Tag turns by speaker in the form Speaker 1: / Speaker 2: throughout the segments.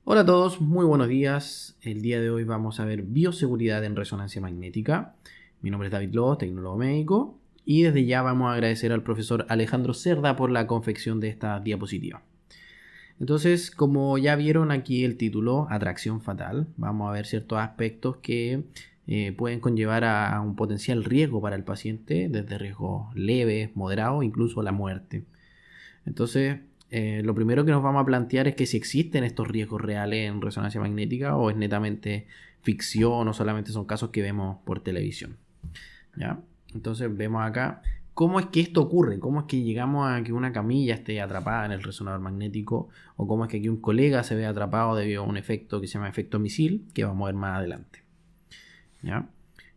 Speaker 1: Hola a todos, muy buenos días. El día de hoy vamos a ver bioseguridad en resonancia magnética. Mi nombre es David López, tecnólogo médico, y desde ya vamos a agradecer al profesor Alejandro Cerda por la confección de esta diapositiva. Entonces, como ya vieron aquí el título, Atracción fatal, vamos a ver ciertos aspectos que pueden conllevar a un potencial riesgo para el paciente, desde riesgos leves, moderados, incluso la muerte. Entonces, lo primero que nos vamos a plantear es que si existen estos riesgos reales en resonancia magnética o es netamente ficción o solamente son casos que vemos por televisión. ¿Ya? Entonces vemos acá cómo es que esto ocurre, cómo es que llegamos a que una camilla esté atrapada en el resonador magnético o cómo es que aquí un colega se ve atrapado debido a un efecto que se llama efecto misil que vamos a ver más adelante. ¿Ya?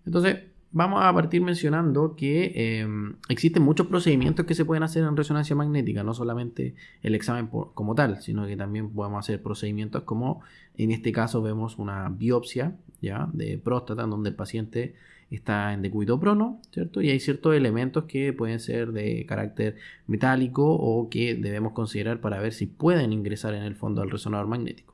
Speaker 1: Entonces, vamos a partir mencionando que existen muchos procedimientos que se pueden hacer en resonancia magnética, no solamente el examen como tal, sino que también podemos hacer procedimientos como en este caso vemos una biopsia ¿ya? De próstata en donde el paciente está en decúbito prono, ¿cierto? Y hay ciertos elementos que pueden ser de carácter metálico o que debemos considerar para ver si pueden ingresar en el fondo al resonador magnético.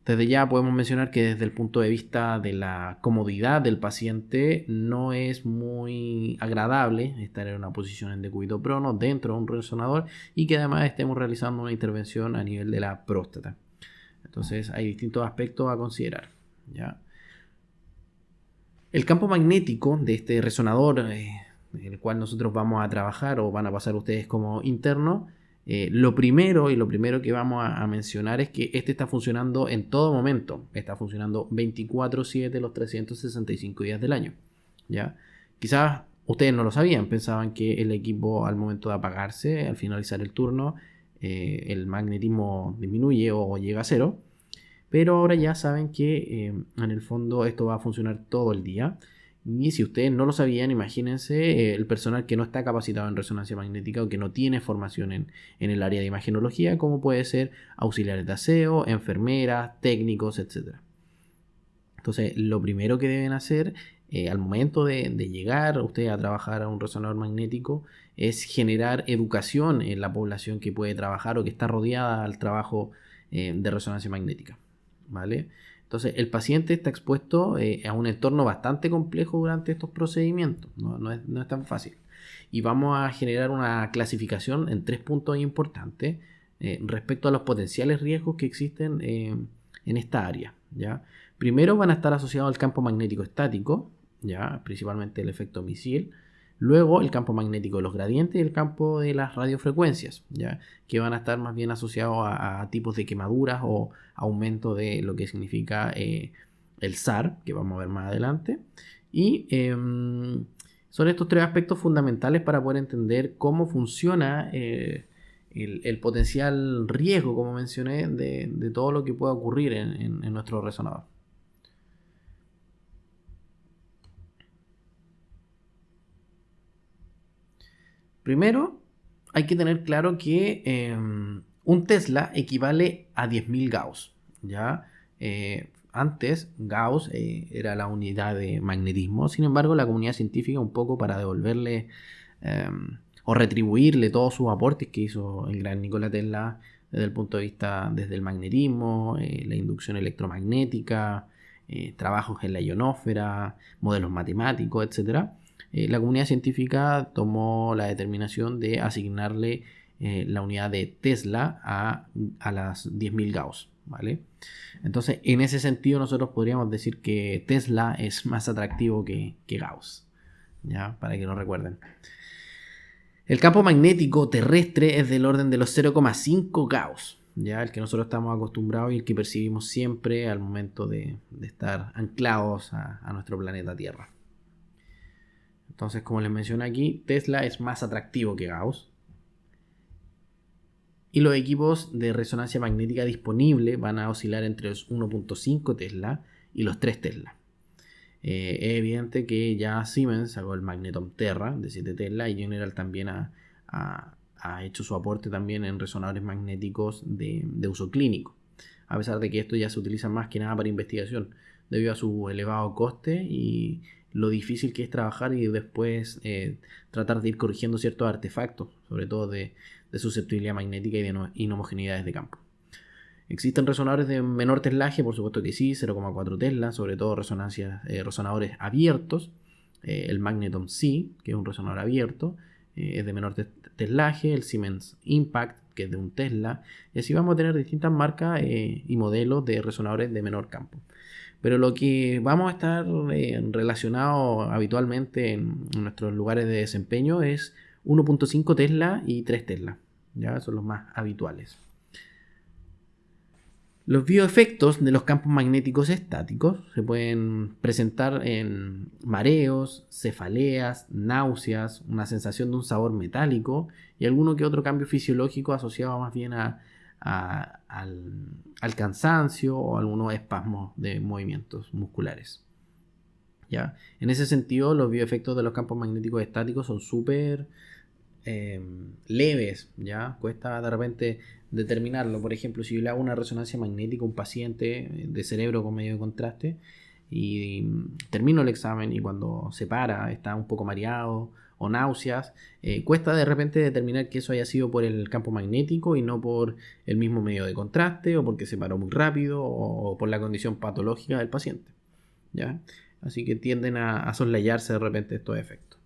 Speaker 1: Desde ya podemos mencionar que desde el punto de vista de la comodidad del paciente no es muy agradable estar en una posición en decúbito prono dentro de un resonador y que además estemos realizando una intervención a nivel de la próstata. Entonces hay distintos aspectos a considerar. ¿Ya? El campo magnético de este resonador, en el cual nosotros vamos a trabajar o van a pasar ustedes como interno, lo primero que vamos a mencionar es que este está funcionando en todo momento. Está funcionando 24/7 los 365 días del año. ¿Ya? Quizás ustedes no lo sabían, pensaban que el equipo al momento de apagarse, al finalizar el turno, el magnetismo disminuye o llega a cero. Pero ahora ya saben que en el fondo esto va a funcionar todo el día. Y si ustedes no lo sabían, imagínense el personal que no está capacitado en resonancia magnética o que no tiene formación en el área de imagenología, como puede ser auxiliares de aseo, enfermeras, técnicos, etc. Entonces, lo primero que deben hacer al momento de llegar ustedes a trabajar a un resonador magnético es generar educación en la población que puede trabajar o que está rodeada al trabajo de resonancia magnética. ¿Vale? Entonces, el paciente está expuesto a un entorno bastante complejo durante estos procedimientos, no es tan fácil. Y vamos a generar una clasificación en 3 puntos importantes respecto a los potenciales riesgos que existen en esta área. ¿Ya? Primero van a estar asociados al campo magnético estático, ¿ya? Principalmente el efecto misil. Luego el campo magnético de los gradientes y el campo de las radiofrecuencias, ¿ya? Que van a estar más bien asociados a tipos de quemaduras o aumento de lo que significa el SAR, que vamos a ver más adelante. Y son estos 3 aspectos fundamentales para poder entender cómo funciona el potencial riesgo, como mencioné, de todo lo que pueda ocurrir en nuestro resonador. Primero, hay que tener claro que un Tesla equivale a 10.000 Gauss. ¿Ya? Antes, Gauss era la unidad de magnetismo. Sin embargo, la comunidad científica, un poco para devolverle eh, o retribuirle todos sus aportes que hizo el gran Nikola Tesla desde el punto de vista desde el magnetismo, la inducción electromagnética, trabajos en la ionósfera, modelos matemáticos, etcétera. La comunidad científica tomó la determinación de asignarle la unidad de Tesla a las 10.000 Gauss, ¿vale? Entonces, en ese sentido, nosotros podríamos decir que Tesla es más atractivo que Gauss, ¿ya? Para que lo recuerden. El campo magnético terrestre es del orden de los 0,5 Gauss, ¿ya? El que nosotros estamos acostumbrados y el que percibimos siempre al momento de estar anclados a nuestro planeta Tierra. Entonces, como les mencioné aquí, Tesla es más atractivo que Gauss. Y los equipos de resonancia magnética disponibles van a oscilar entre los 1.5 Tesla y los 3 Tesla. Es evidente que ya Siemens sacó el Magnetom Terra de 7 Tesla y General también ha hecho su aporte también en resonadores magnéticos de uso clínico. A pesar de que esto ya se utiliza más que nada para investigación, debido a su elevado coste y lo difícil que es trabajar y después tratar de ir corrigiendo ciertos artefactos, sobre todo de susceptibilidad magnética y de inhomogeneidades de campo. ¿Existen resonadores de menor teslaje? Por supuesto que sí, 0,4 Tesla, sobre todo resonadores abiertos. El Magneton C, que es un resonador abierto, es de menor teslaje. El Siemens Impact, que es de un Tesla. Y así vamos a tener distintas marcas y modelos de resonadores de menor campo. Pero lo que vamos a estar relacionados habitualmente en nuestros lugares de desempeño es 1.5 Tesla y 3 Tesla. Ya son los más habituales. Los bioefectos de los campos magnéticos estáticos se pueden presentar en mareos, cefaleas, náuseas, una sensación de un sabor metálico y alguno que otro cambio fisiológico asociado más bien al cansancio o algunos espasmos de movimientos musculares. ¿Ya? En ese sentido, los bioefectos de los campos magnéticos estáticos son súper leves, ¿ya? Cuesta de repente determinarlo. Por ejemplo, si yo le hago una resonancia magnética a un paciente de cerebro con medio de contraste y termino el examen y cuando se para está un poco mareado o náuseas, cuesta de repente determinar que eso haya sido por el campo magnético y no por el mismo medio de contraste o porque se paró muy rápido o por la condición patológica del paciente, ¿ya? Así que tienden a soslayarse de repente estos efectos.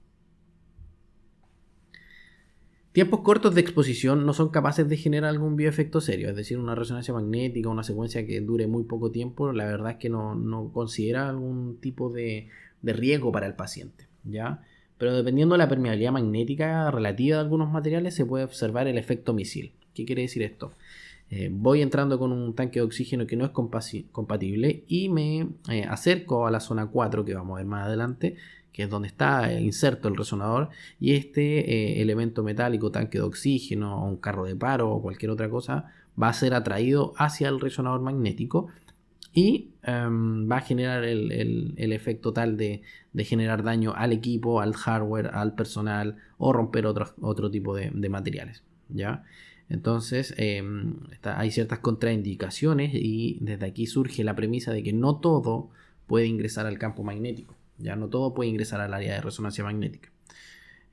Speaker 1: Tiempos cortos de exposición no son capaces de generar algún bioefecto serio, es decir, una resonancia magnética, una secuencia que dure muy poco tiempo, la verdad es que no considera algún tipo de riesgo para el paciente, ¿ya? Pero dependiendo de la permeabilidad magnética relativa de algunos materiales se puede observar el efecto misil. ¿Qué quiere decir esto? Voy entrando con un tanque de oxígeno que no es compatible y me acerco a la zona 4 que vamos a ver más adelante, que es donde está inserto el resonador, y este elemento metálico, tanque de oxígeno, o un carro de paro o cualquier otra cosa, va a ser atraído hacia el resonador magnético y va a generar el efecto tal de generar daño al equipo, al hardware, al personal o romper otro tipo de materiales, ¿ya? Entonces hay ciertas contraindicaciones y desde aquí surge la premisa de que no todo puede ingresar al campo magnético. Ya no todo puede ingresar al área de resonancia magnética.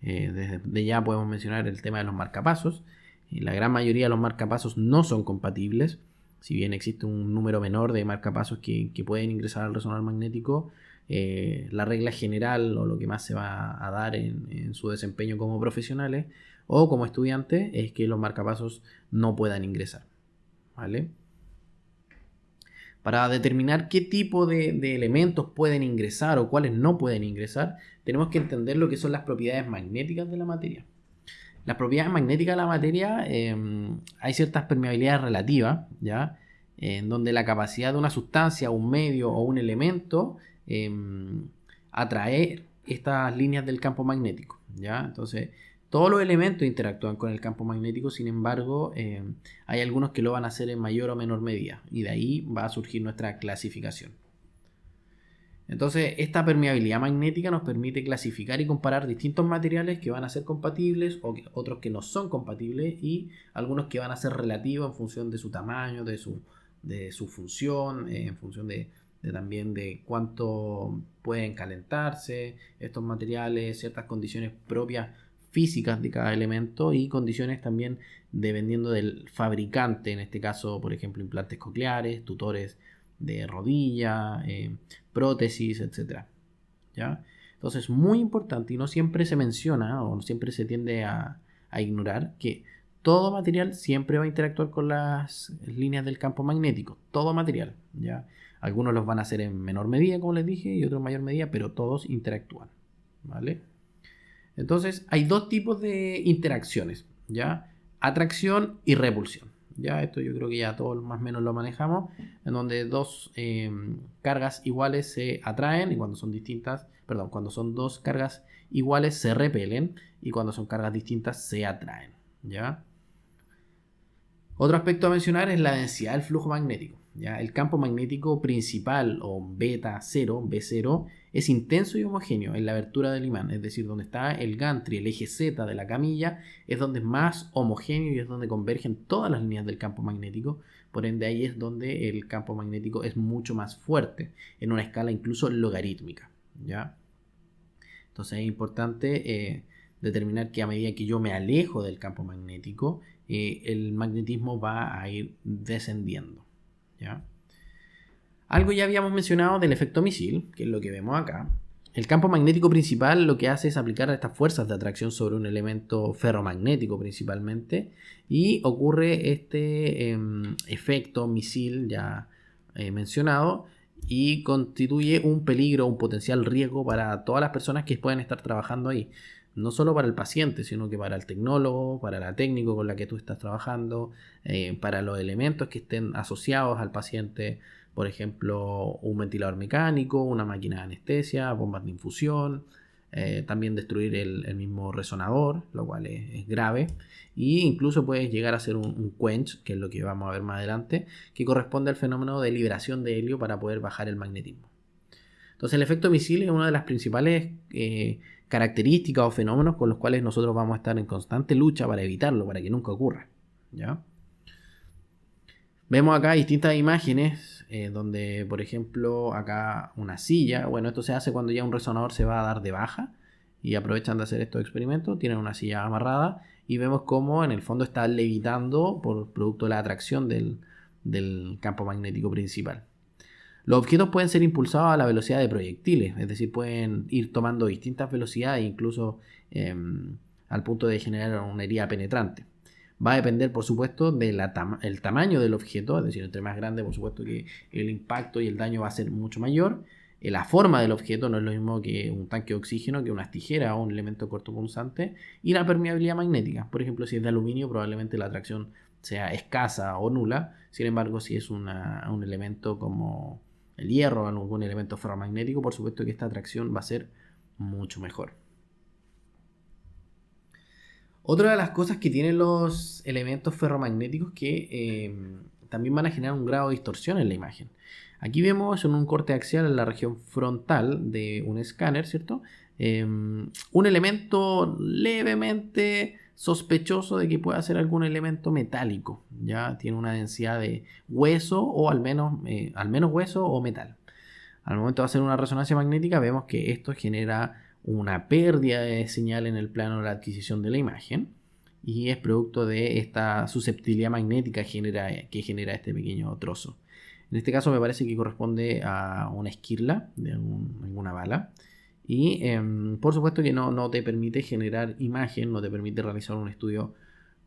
Speaker 1: Desde ya podemos mencionar el tema de los marcapasos. La gran mayoría de los marcapasos no son compatibles. Si bien existe un número menor de marcapasos que pueden ingresar al resonador magnético, la regla general o lo que más se va a dar en su desempeño como profesionales o como estudiantes es que los marcapasos no puedan ingresar, ¿vale? Para determinar qué tipo de elementos pueden ingresar o cuáles no pueden ingresar, tenemos que entender lo que son las propiedades magnéticas de la materia. Las propiedades magnéticas de la materia, hay ciertas permeabilidades relativas, ¿ya? En donde la capacidad de una sustancia, un medio o un elemento atraer estas líneas del campo magnético, ¿ya? Entonces, todos los elementos interactúan con el campo magnético, sin embargo, hay algunos que lo van a hacer en mayor o menor medida, y de ahí va a surgir nuestra clasificación. Entonces, esta permeabilidad magnética nos permite clasificar y comparar distintos materiales que van a ser compatibles o otros que no son compatibles y algunos que van a ser relativos en función de su tamaño, de su función, en función también de cuánto pueden calentarse estos materiales, ciertas condiciones propias físicas de cada elemento y condiciones también dependiendo del fabricante, en este caso, por ejemplo, implantes cocleares, tutores de rodilla, prótesis, etc. ¿Ya? Entonces, muy importante y no siempre se menciona o no siempre se tiende a ignorar que todo material siempre va a interactuar con las líneas del campo magnético, todo material, ¿ya? Algunos los van a hacer en menor medida, como les dije, y otros en mayor medida, pero todos interactúan, ¿vale? Entonces, hay dos tipos de interacciones, ¿ya? Atracción y repulsión. Ya esto yo creo que ya todos más o menos lo manejamos, en donde dos cargas iguales se atraen y cuando son dos cargas iguales se repelen y cuando son cargas distintas se atraen, ¿ya? Otro aspecto a mencionar es la densidad del flujo magnético, ¿ya? El campo magnético principal o beta 0, B0, es intenso y homogéneo en la abertura del imán, es decir, donde está el gantry, el eje Z de la camilla, es donde es más homogéneo y es donde convergen todas las líneas del campo magnético, por ende ahí es donde el campo magnético es mucho más fuerte, en una escala incluso logarítmica, ¿ya? Entonces es importante determinar que a medida que yo me alejo del campo magnético, el magnetismo va a ir descendiendo, ¿ya? Algo ya habíamos mencionado del efecto misil, que es lo que vemos acá. El campo magnético principal lo que hace es aplicar estas fuerzas de atracción sobre un elemento ferromagnético principalmente, y ocurre este efecto misil ya mencionado, y constituye un peligro, un potencial riesgo para todas las personas que pueden estar trabajando ahí. No solo para el paciente, sino que para el tecnólogo, para la técnico con la que tú estás trabajando, para los elementos que estén asociados al paciente. Por ejemplo, un ventilador mecánico, una máquina de anestesia, bombas de infusión, también destruir el mismo resonador, lo cual es grave. Y incluso puedes llegar a hacer un quench, que es lo que vamos a ver más adelante, que corresponde al fenómeno de liberación de helio para poder bajar el magnetismo. Entonces el efecto misil es una de las principales características o fenómenos con los cuales nosotros vamos a estar en constante lucha para evitarlo, para que nunca ocurra, ¿ya? Vemos acá distintas imágenes donde, por ejemplo, acá una silla. Bueno, esto se hace cuando ya un resonador se va a dar de baja y aprovechan de hacer estos experimentos. Tienen una silla amarrada y vemos cómo en el fondo está levitando por producto de la atracción del campo magnético principal. Los objetos pueden ser impulsados a la velocidad de proyectiles, es decir, pueden ir tomando distintas velocidades, incluso al punto de generar una herida penetrante. Va a depender, por supuesto, del tamaño del objeto, es decir, entre más grande, por supuesto que el impacto y el daño va a ser mucho mayor. La forma del objeto no es lo mismo que un tanque de oxígeno, que unas tijeras o un elemento cortopunzante. Y la permeabilidad magnética, por ejemplo, si es de aluminio, probablemente la atracción sea escasa o nula. Sin embargo, si es un elemento como el hierro o algún elemento ferromagnético, por supuesto que esta atracción va a ser mucho mejor. Otra de las cosas que tienen los elementos ferromagnéticos que también van a generar un grado de distorsión en la imagen. Aquí vemos en un corte axial en la región frontal de un escáner, ¿cierto? Un elemento levemente sospechoso de que pueda ser algún elemento metálico. Ya tiene una densidad de hueso o al menos hueso o metal. Al momento de hacer una resonancia magnética vemos que esto genera una pérdida de señal en el plano de la adquisición de la imagen, y es producto de esta susceptibilidad magnética que genera este pequeño trozo. En este caso me parece que corresponde a una esquirla de alguna bala, y por supuesto que no te permite generar imagen, no te permite realizar un estudio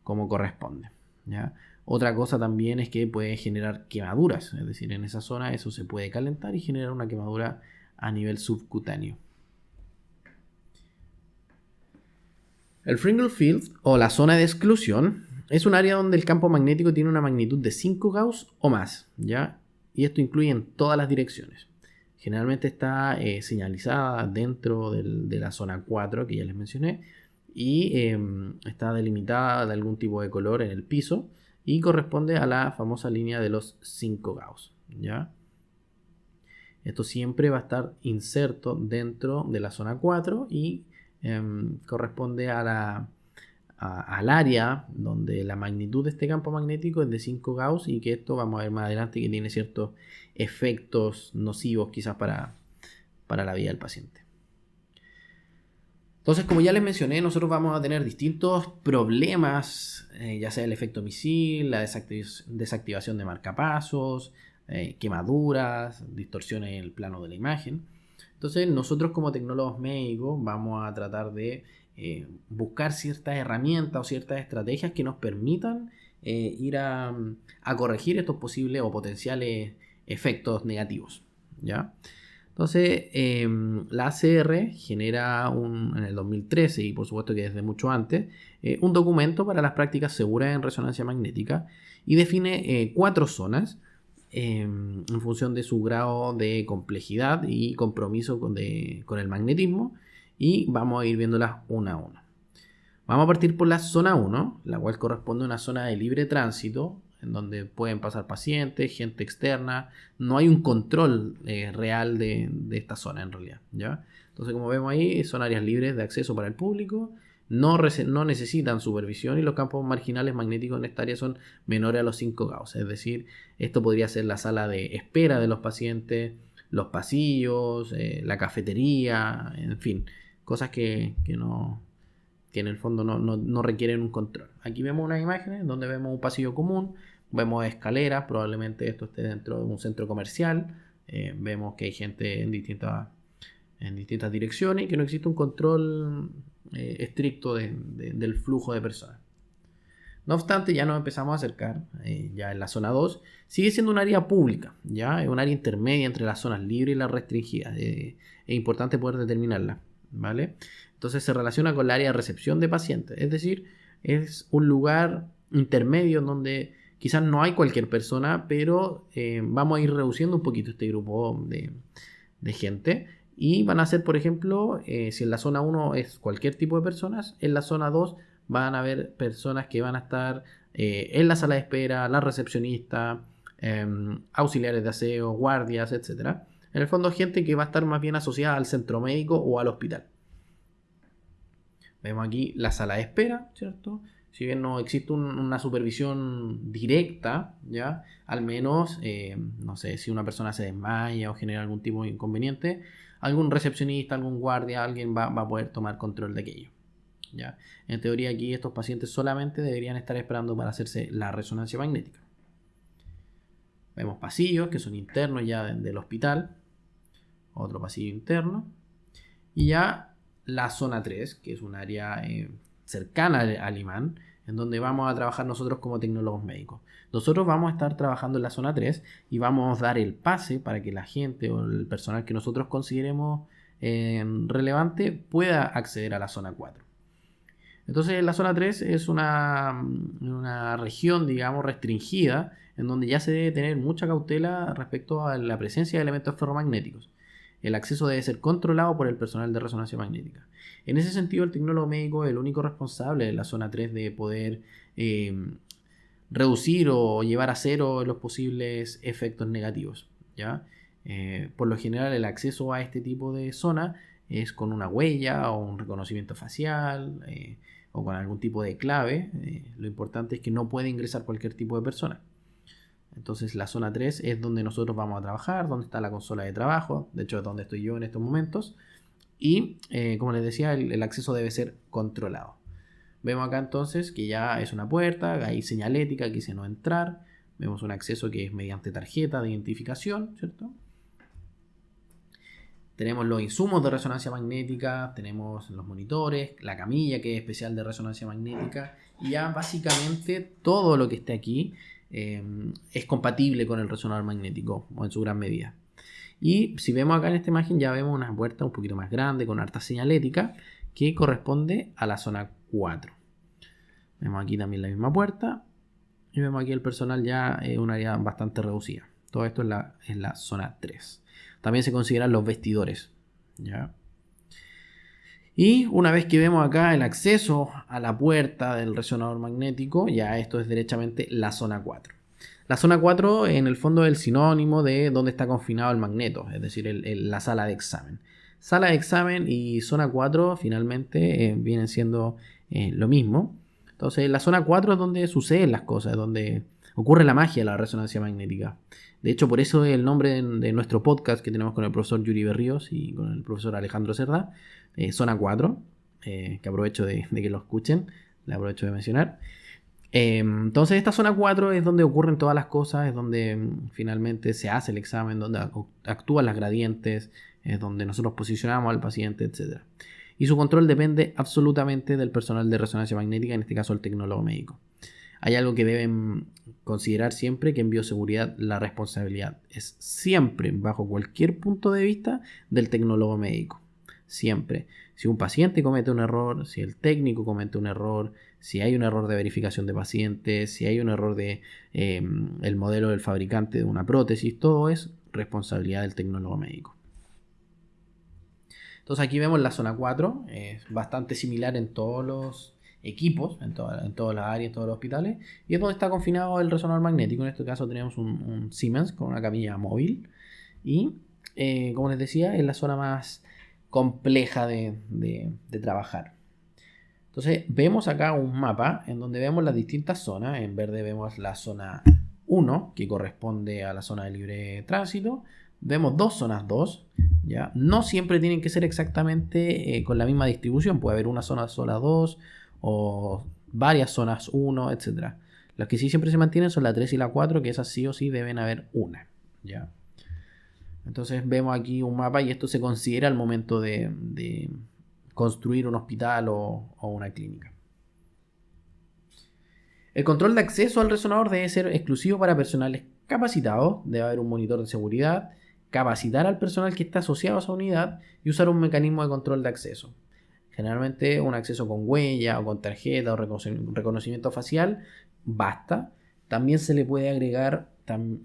Speaker 1: como corresponde, ¿ya? Otra cosa también es que puede generar quemaduras, es decir, en esa zona eso se puede calentar y generar una quemadura a nivel subcutáneo. El Fresnel Field, o la zona de exclusión, es un área donde el campo magnético tiene una magnitud de 5 Gauss o más, ¿ya? Y esto incluye en todas las direcciones. Generalmente está señalizada dentro de la zona 4 que ya les mencioné, y está delimitada de algún tipo de color en el piso y corresponde a la famosa línea de los 5 Gauss, ¿ya? Esto siempre va a estar inserto dentro de la zona 4 y corresponde al área donde la magnitud de este campo magnético es de 5 Gauss, y que esto vamos a ver más adelante que tiene ciertos efectos nocivos quizás para la vida del paciente. Entonces, como ya les mencioné, nosotros vamos a tener distintos problemas, ya sea el efecto misil, la desactivación de marcapasos, quemaduras, distorsiones en el plano de la imagen. Entonces nosotros como tecnólogos médicos vamos a tratar de buscar ciertas herramientas o ciertas estrategias que nos permitan ir a corregir estos posibles o potenciales efectos negativos, ¿ya? Entonces la ACR genera en el 2013, y por supuesto que desde mucho antes, un documento para las prácticas seguras en resonancia magnética, y define 4 zonas en función de su grado de complejidad y compromiso con el magnetismo, y vamos a ir viéndolas una a una. Vamos a partir por la zona 1, la cual corresponde a una zona de libre tránsito, en donde pueden pasar pacientes, gente externa. No hay un control real de esta zona en realidad, ¿ya? Entonces, como vemos ahí, son áreas libres de acceso para el público. No necesitan supervisión, y los campos marginales magnéticos en esta área son menores a los 5 Gauss. Es decir, esto podría ser la sala de espera de los pacientes, los pasillos, la cafetería, en fin, cosas que que en el fondo no requieren un control. Aquí vemos unas imágenes donde vemos un pasillo común, vemos escaleras, probablemente esto esté dentro de un centro comercial, vemos que hay gente en distintas direcciones y que no existe un control estricto del flujo de personas. No obstante, ya nos empezamos a acercar, ya en la zona 2, sigue siendo un área pública, ya es un área intermedia entre las zonas libres y las restringidas, es importante poder determinarla, ¿vale? Entonces se relaciona con el área de recepción de pacientes, es decir, es un lugar intermedio en donde quizás no hay cualquier persona, pero vamos a ir reduciendo un poquito este grupo de gente. Y van a ser, por ejemplo, si en la zona 1 es cualquier tipo de personas, en la zona 2 van a haber personas que van a estar en la sala de espera, la recepcionista, auxiliares de aseo, guardias, etc. En el fondo, gente que va a estar más bien asociada al centro médico o al hospital. Vemos aquí la sala de espera, ¿cierto? Si bien no existe una supervisión directa, ¿ya? Al menos, no sé, si una persona se desmaya o genera algún tipo de inconveniente, algún recepcionista, algún guardia, alguien va a poder tomar control de aquello, ¿ya? En teoría aquí estos pacientes solamente deberían estar esperando para hacerse la resonancia magnética. Vemos pasillos que son internos ya del hospital, otro pasillo interno, y ya la zona 3, que es un área cercana al imán, en donde vamos a trabajar nosotros como tecnólogos médicos. Nosotros vamos a estar trabajando en la zona 3 y vamos a dar el pase para que la gente o el personal que nosotros consideremos relevante pueda acceder a la zona 4. Entonces la zona 3 es una región, digamos, restringida, en donde ya se debe tener mucha cautela respecto a la presencia de elementos ferromagnéticos. El acceso debe ser controlado por el personal de resonancia magnética. En ese sentido, el tecnólogo médico es el único responsable de la zona 3 de poder reducir o llevar a cero los posibles efectos negativos, ¿ya? Por lo general, el acceso a este tipo de zona es con una huella o un reconocimiento facial o con algún tipo de clave. Lo importante es que no puede ingresar cualquier tipo de persona. Entonces la zona 3 es donde nosotros vamos a trabajar, donde está la consola de trabajo, de hecho es donde estoy yo en estos momentos. Y como les decía, el acceso debe ser controlado. Vemos acá entonces que ya es una puerta, hay señalética que dice no entrar. Vemos un acceso que es mediante tarjeta de identificación, ¿cierto? Tenemos los insumos de resonancia magnética, tenemos los monitores, la camilla que es especial de resonancia magnética. Y ya básicamente todo lo que esté aquí es compatible con el resonador magnético o en su gran medida. Y si vemos acá en esta imagen ya vemos una puerta un poquito más grande con harta señalética que corresponde a la zona 4. Vemos aquí también la misma puerta y vemos aquí el personal ya en un área bastante reducida. Todo esto es la zona 3. También se consideran los vestidores, ¿ya? Y una vez que vemos acá el acceso a la puerta del resonador magnético, ya esto es derechamente la zona 4. La zona 4 en el fondo es el sinónimo de donde está confinado el magneto, es decir, la sala de examen. Sala de examen y zona 4 finalmente vienen siendo lo mismo. Entonces la zona 4 es donde suceden las cosas, donde ocurre la magia de la resonancia magnética. De hecho, por eso el nombre de nuestro podcast que tenemos con el profesor Yuri Berríos y con el profesor Alejandro Cerda, Zona 4, que aprovecho de que lo escuchen, le aprovecho de mencionar. Entonces esta zona 4 es donde ocurren todas las cosas, es donde finalmente se hace el examen, donde actúan las gradientes, es donde nosotros posicionamos al paciente, etc. Y su control depende absolutamente del personal de resonancia magnética, en este caso el tecnólogo médico. Hay algo que deben considerar siempre, que en bioseguridad la responsabilidad es siempre, bajo cualquier punto de vista, del tecnólogo médico. Siempre. Si un paciente comete un error, si el técnico comete un error, si hay un error de verificación de pacientes, si hay un error de el modelo del fabricante de una prótesis, todo es responsabilidad del tecnólogo médico. Entonces aquí vemos la zona 4, es bastante similar en todos los equipos, en todas las áreas, en todos los hospitales, y es donde está confinado el resonador magnético. En este caso tenemos un Siemens con una camilla móvil y como les decía, es la zona más compleja de trabajar. Entonces vemos acá un mapa en donde vemos las distintas zonas. En verde vemos la zona 1, que corresponde a la zona de libre tránsito, vemos dos zonas 2, ¿ya? No siempre tienen que ser exactamente con la misma distribución. Puede haber una zona sola 2 o varias zonas 1, etc. Las que sí siempre se mantienen son la 3 y la 4, que esas sí o sí deben haber una, ¿ya? Entonces vemos aquí un mapa y esto se considera al momento de construir un hospital o una clínica. El control de acceso al resonador debe ser exclusivo para personales capacitados. Debe haber un monitor de seguridad, capacitar al personal que está asociado a esa unidad y usar un mecanismo de control de acceso. Generalmente un acceso con huella o con tarjeta o reconocimiento facial basta. También se le puede agregar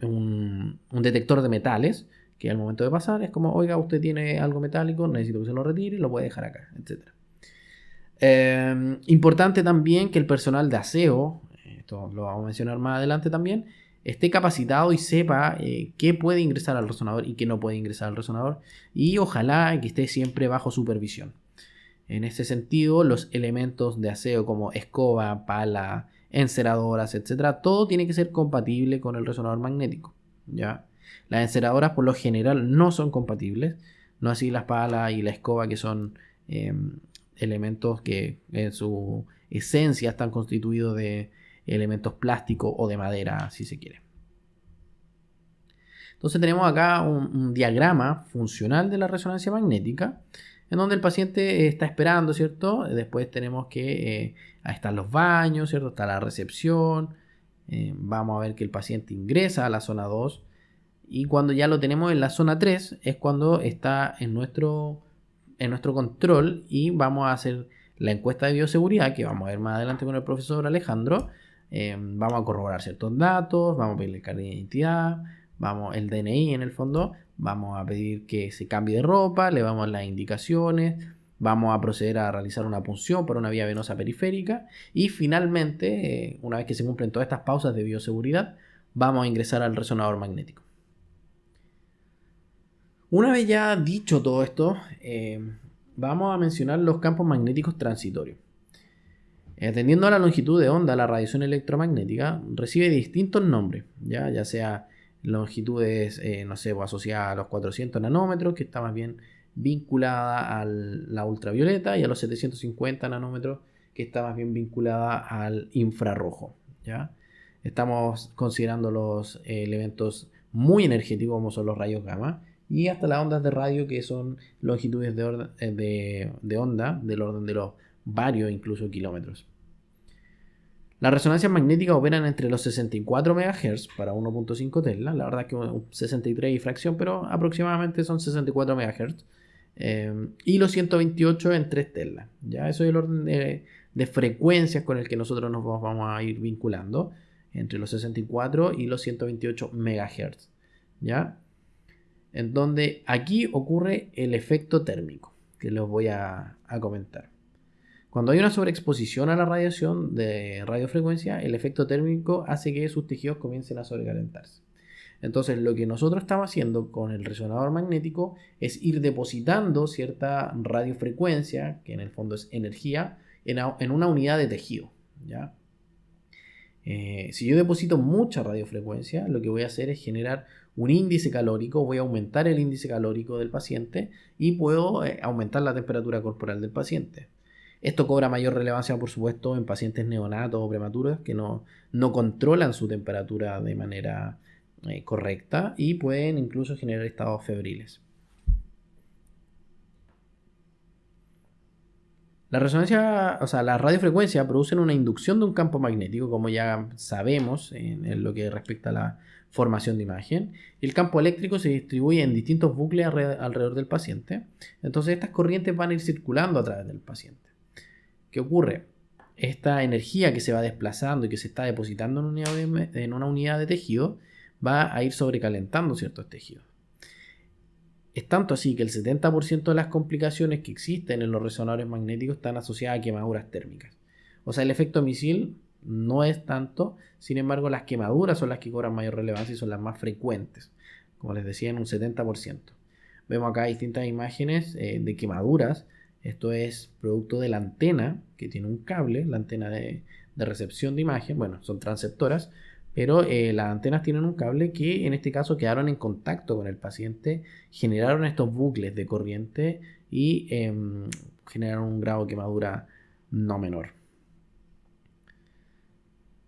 Speaker 1: un detector de metales, que al momento de pasar es como, oiga, usted tiene algo metálico, necesito que se lo retire y lo puede dejar acá, etc. Importante también que el personal de aseo, esto lo vamos a mencionar más adelante también, esté capacitado y sepa qué puede ingresar al resonador y qué no puede ingresar al resonador, y ojalá que esté siempre bajo supervisión. En ese sentido, los elementos de aseo como escoba, pala, enceradoras, etcétera, todo tiene que ser compatible con el resonador magnético, ¿ya? Las enceradoras por lo general no son compatibles, no así las palas y la escoba, que son elementos que en su esencia están constituidos de elementos plásticos o de madera, si se quiere. Entonces tenemos acá un diagrama funcional de la resonancia magnética, en donde el paciente está esperando, ¿cierto? Después tenemos que ahí están los baños, ¿cierto? Está la recepción. Vamos a ver que el paciente ingresa a la zona 2. Y cuando ya lo tenemos en la zona 3 es cuando está en nuestro control y vamos a hacer la encuesta de bioseguridad, que vamos a ver más adelante con el profesor Alejandro. Vamos a corroborar ciertos datos, vamos a pedirle el carnet de identidad, el DNI en el fondo, vamos a pedir que se cambie de ropa, le vamos a las indicaciones, vamos a proceder a realizar una punción por una vía venosa periférica y finalmente, una vez que se cumplen todas estas pausas de bioseguridad, vamos a ingresar al resonador magnético. Una vez ya dicho todo esto, vamos a mencionar los campos magnéticos transitorios. Atendiendo a la longitud de onda, la radiación electromagnética recibe distintos nombres, ya sea longitudes, no sé, asociadas a los 400 nanómetros, que está más bien vinculada a la ultravioleta, y a los 750 nanómetros, que está más bien vinculada al infrarrojo, ¿ya? Estamos considerando los elementos muy energéticos como son los rayos gamma, y hasta las ondas de radio, que son longitudes de onda del orden de los varios incluso kilómetros. Las resonancias magnéticas operan entre los 64 MHz para 1.5 Tesla, la verdad es que 63 y fracción, pero aproximadamente son 64 MHz, y los 128 en 3 Tesla. ¿Ya? Eso es el orden de frecuencias con el que nosotros nos vamos a ir vinculando, entre los 64 y los 128 MHz. ¿Ya? En donde aquí ocurre el efecto térmico, que les voy a comentar. Cuando hay una sobreexposición a la radiación de radiofrecuencia, el efecto térmico hace que sus tejidos comiencen a sobrecalentarse. Entonces, lo que nosotros estamos haciendo con el resonador magnético es ir depositando cierta radiofrecuencia, que en el fondo es energía, en una unidad de tejido, ¿ya? Si yo deposito mucha radiofrecuencia, lo que voy a hacer es generar un índice calórico, voy a aumentar el índice calórico del paciente y puedo aumentar la temperatura corporal del paciente. Esto cobra mayor relevancia, por supuesto, en pacientes neonatos o prematuros que no controlan su temperatura de manera correcta y pueden incluso generar estados febriles. La radiofrecuencia producen una inducción de un campo magnético, como ya sabemos en lo que respecta a la formación de imagen. El campo eléctrico se distribuye en distintos bucles alrededor del paciente. Entonces estas corrientes van a ir circulando a través del paciente. ¿Qué ocurre? Esta energía que se va desplazando y que se está depositando en una unidad de tejido va a ir sobrecalentando ciertos tejidos. Es tanto así que el 70% de las complicaciones que existen en los resonadores magnéticos están asociadas a quemaduras térmicas. O sea, el efecto misil no es tanto, sin embargo las quemaduras son las que cobran mayor relevancia y son las más frecuentes, como les decía, en un 70%. Vemos acá distintas imágenes de quemaduras. Esto es producto de la antena, que tiene un cable, la antena de recepción de imagen, bueno, son transceptoras, pero las antenas tienen un cable que en este caso quedaron en contacto con el paciente, generaron estos bucles de corriente y generaron un grado de quemadura no menor.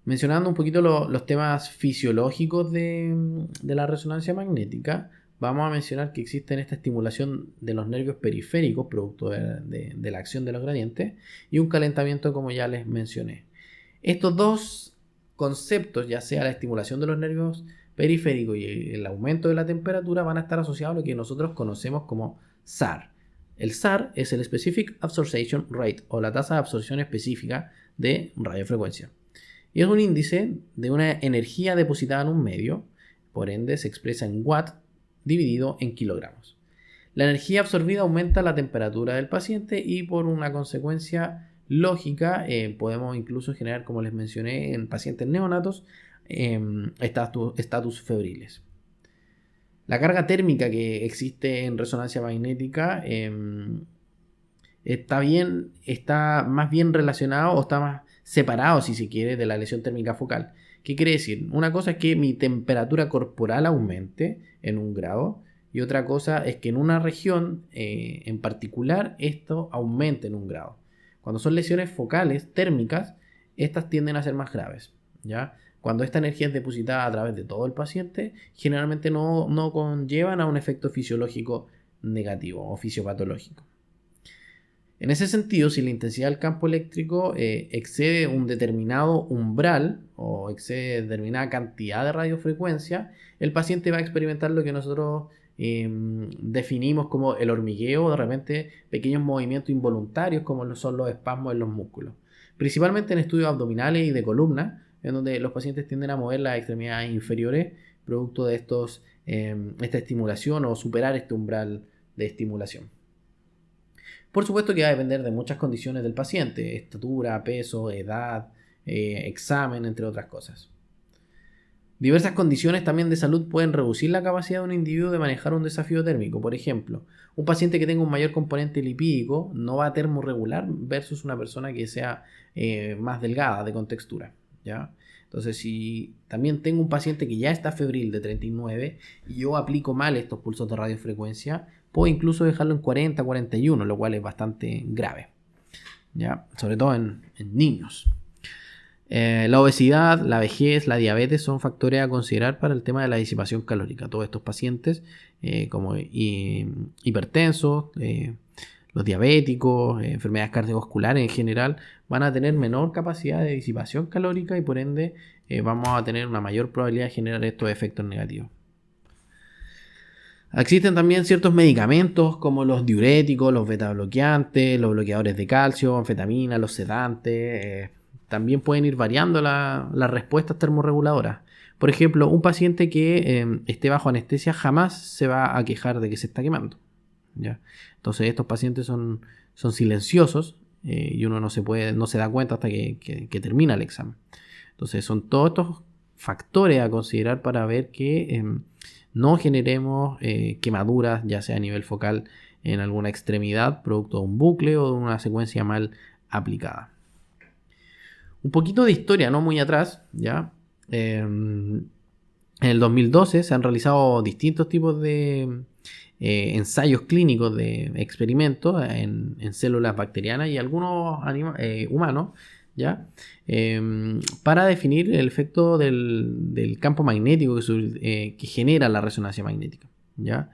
Speaker 1: Mencionando un poquito los temas fisiológicos de la resonancia magnética, vamos a mencionar que existe esta estimulación de los nervios periféricos, producto de la acción de los gradientes, y un calentamiento, como ya les mencioné. Estos dos conceptos, ya sea la estimulación de los nervios periféricos y el aumento de la temperatura, van a estar asociados a lo que nosotros conocemos como SAR. El SAR es el Specific Absorption Rate, o la tasa de absorción específica de radiofrecuencia. Y es un índice de una energía depositada en un medio, por ende se expresa en watt dividido en kilogramos. La energía absorbida aumenta la temperatura del paciente y por una consecuencia lógica podemos incluso generar, como les mencioné, en pacientes neonatos, estatus febriles. La carga térmica que existe en resonancia magnética está más bien relacionado o está más separado, si se quiere, de la lesión térmica focal. ¿Qué quiere decir? Una cosa es que mi temperatura corporal aumente en 1 grado y otra cosa es que en una región en particular esto aumente en 1 grado. Cuando son lesiones focales térmicas, estas tienden a ser más graves, ¿ya? Cuando esta energía es depositada a través de todo el paciente, generalmente no conllevan a un efecto fisiológico negativo o fisiopatológico. En ese sentido, si la intensidad del campo eléctrico excede un determinado umbral o excede determinada cantidad de radiofrecuencia, el paciente va a experimentar lo que nosotros definimos como el hormigueo, de repente pequeños movimientos involuntarios como son los espasmos en los músculos. Principalmente en estudios abdominales y de columna, en donde los pacientes tienden a mover las extremidades inferiores producto de esta estimulación o superar este umbral de estimulación. Por supuesto que va a depender de muchas condiciones del paciente, estatura, peso, edad, examen, entre otras cosas. Diversas condiciones también de salud pueden reducir la capacidad de un individuo de manejar un desafío térmico. Por ejemplo, un paciente que tenga un mayor componente lipídico no va a termorregular versus una persona que sea más delgada de contextura, ¿ya? Entonces, si también tengo un paciente que ya está febril de 39 y yo aplico mal estos pulsos de radiofrecuencia, puedo incluso dejarlo en 40, 41, lo cual es bastante grave, ¿ya? Sobre todo en niños. La obesidad, la vejez, la diabetes son factores a considerar para el tema de la disipación calórica. Todos estos pacientes, como hipertensos, los diabéticos, enfermedades cardiovasculares en general, van a tener menor capacidad de disipación calórica y por ende vamos a tener una mayor probabilidad de generar estos efectos negativos. Existen también ciertos medicamentos como los diuréticos, los betabloqueantes, los bloqueadores de calcio, anfetamina, los sedantes. También pueden ir variando las respuestas termorreguladoras. Por ejemplo, un paciente que esté bajo anestesia jamás se va a quejar de que se está quemando, ¿ya? Entonces estos pacientes son silenciosos y uno no se da cuenta hasta que termina el examen. Entonces son todos estos factores a considerar para ver que no generemos quemaduras, ya sea a nivel focal en alguna extremidad, producto de un bucle o de una secuencia mal aplicada. Un poquito de historia, no muy atrás, ¿ya? En el 2012 se han realizado distintos tipos de ensayos clínicos de experimentos en células bacterianas y algunos humanos, ¿ya? Para definir el efecto del campo magnético que genera la resonancia magnética, ¿ya?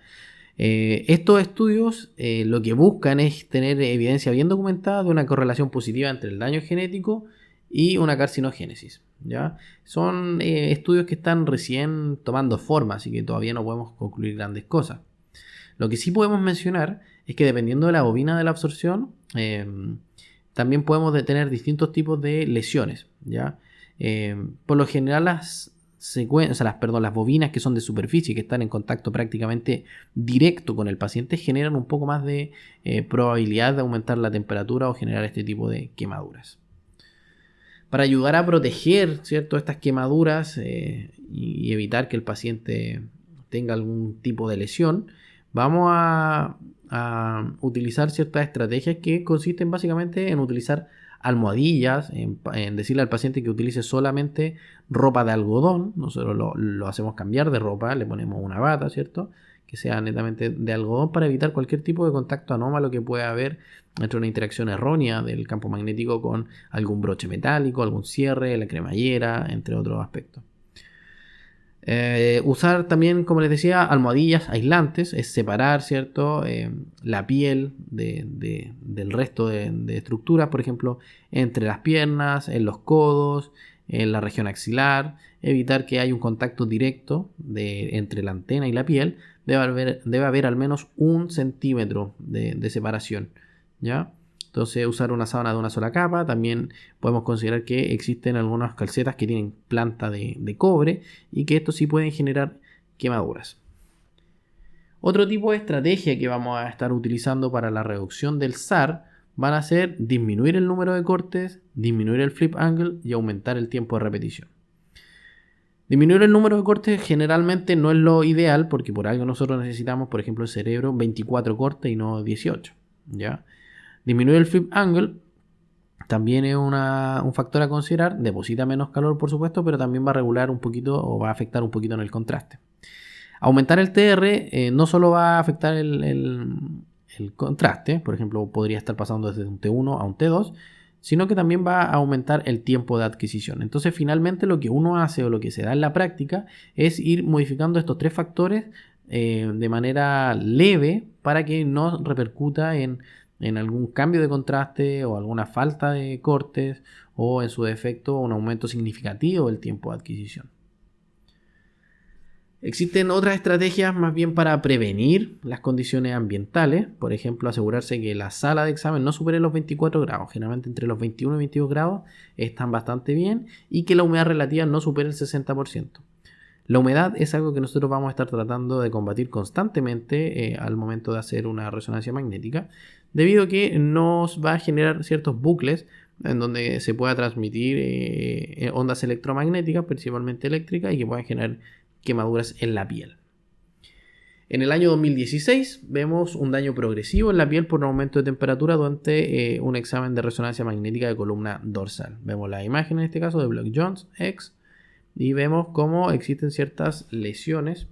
Speaker 1: Estos estudios lo que buscan es tener evidencia bien documentada de una correlación positiva entre el daño genético y una carcinogénesis, ¿ya? Son estudios que están recién tomando forma, así que todavía no podemos concluir grandes cosas. Lo que sí podemos mencionar es que dependiendo de la bobina de la absorción, también podemos tener distintos tipos de lesiones, ¿ya? Por lo general las bobinas que son de superficie, que están en contacto prácticamente directo con el paciente, generan un poco más de probabilidad de aumentar la temperatura o generar este tipo de quemaduras. Para ayudar a proteger, ¿cierto?, estas quemaduras y evitar que el paciente tenga algún tipo de lesión, vamos a utilizar ciertas estrategias que consisten básicamente en utilizar almohadillas, en decirle al paciente que utilice solamente ropa de algodón. Nosotros lo hacemos cambiar de ropa, le ponemos una bata, ¿cierto?, que sea netamente de algodón para evitar cualquier tipo de contacto anómalo que pueda haber entre una interacción errónea del campo magnético con algún broche metálico, algún cierre, la cremallera, entre otros aspectos. Usar también, como les decía, almohadillas aislantes, es separar, ¿cierto?, la piel del resto de estructuras, por ejemplo, entre las piernas, en los codos, en la región axilar, evitar que haya un contacto directo entre la antena y la piel. Debe haber al menos 1 centímetro de separación, ¿ya? Entonces, usar una sábana de una sola capa. También podemos considerar que existen algunas calcetas que tienen planta de cobre y que esto sí pueden generar quemaduras. Otro tipo de estrategia que vamos a estar utilizando para la reducción del SAR van a ser disminuir el número de cortes, disminuir el flip angle y aumentar el tiempo de repetición. Disminuir el número de cortes generalmente no es lo ideal, porque por algo nosotros necesitamos, por ejemplo, el cerebro 24 cortes y no 18, ¿ya? Disminuir el flip angle también es un factor a considerar. Deposita menos calor, por supuesto, pero también va a regular un poquito o va a afectar un poquito en el contraste. Aumentar el TR no solo va a afectar el contraste, por ejemplo, podría estar pasando desde un T1 a un T2, sino que también va a aumentar el tiempo de adquisición. Entonces, finalmente, lo que uno hace o lo que se da en la práctica es ir modificando estos 3 factores de manera leve para que no repercuta en algún cambio de contraste o alguna falta de cortes o, en su defecto, un aumento significativo del tiempo de adquisición. Existen otras estrategias más bien para prevenir las condiciones ambientales. Por ejemplo, asegurarse que la sala de examen no supere los 24 grados. Generalmente entre los 21 y 22 grados están bastante bien, y que la humedad relativa no supere el 60%. La humedad es algo que nosotros vamos a estar tratando de combatir constantemente al momento de hacer una resonancia magnética, debido a que nos va a generar ciertos bucles en donde se pueda transmitir ondas electromagnéticas, principalmente eléctricas, y que puedan generar quemaduras en la piel. En el año 2016 vemos un daño progresivo en la piel por un aumento de temperatura durante un examen de resonancia magnética de columna dorsal. Vemos la imagen en este caso de Block-Jones X y vemos cómo existen ciertas lesiones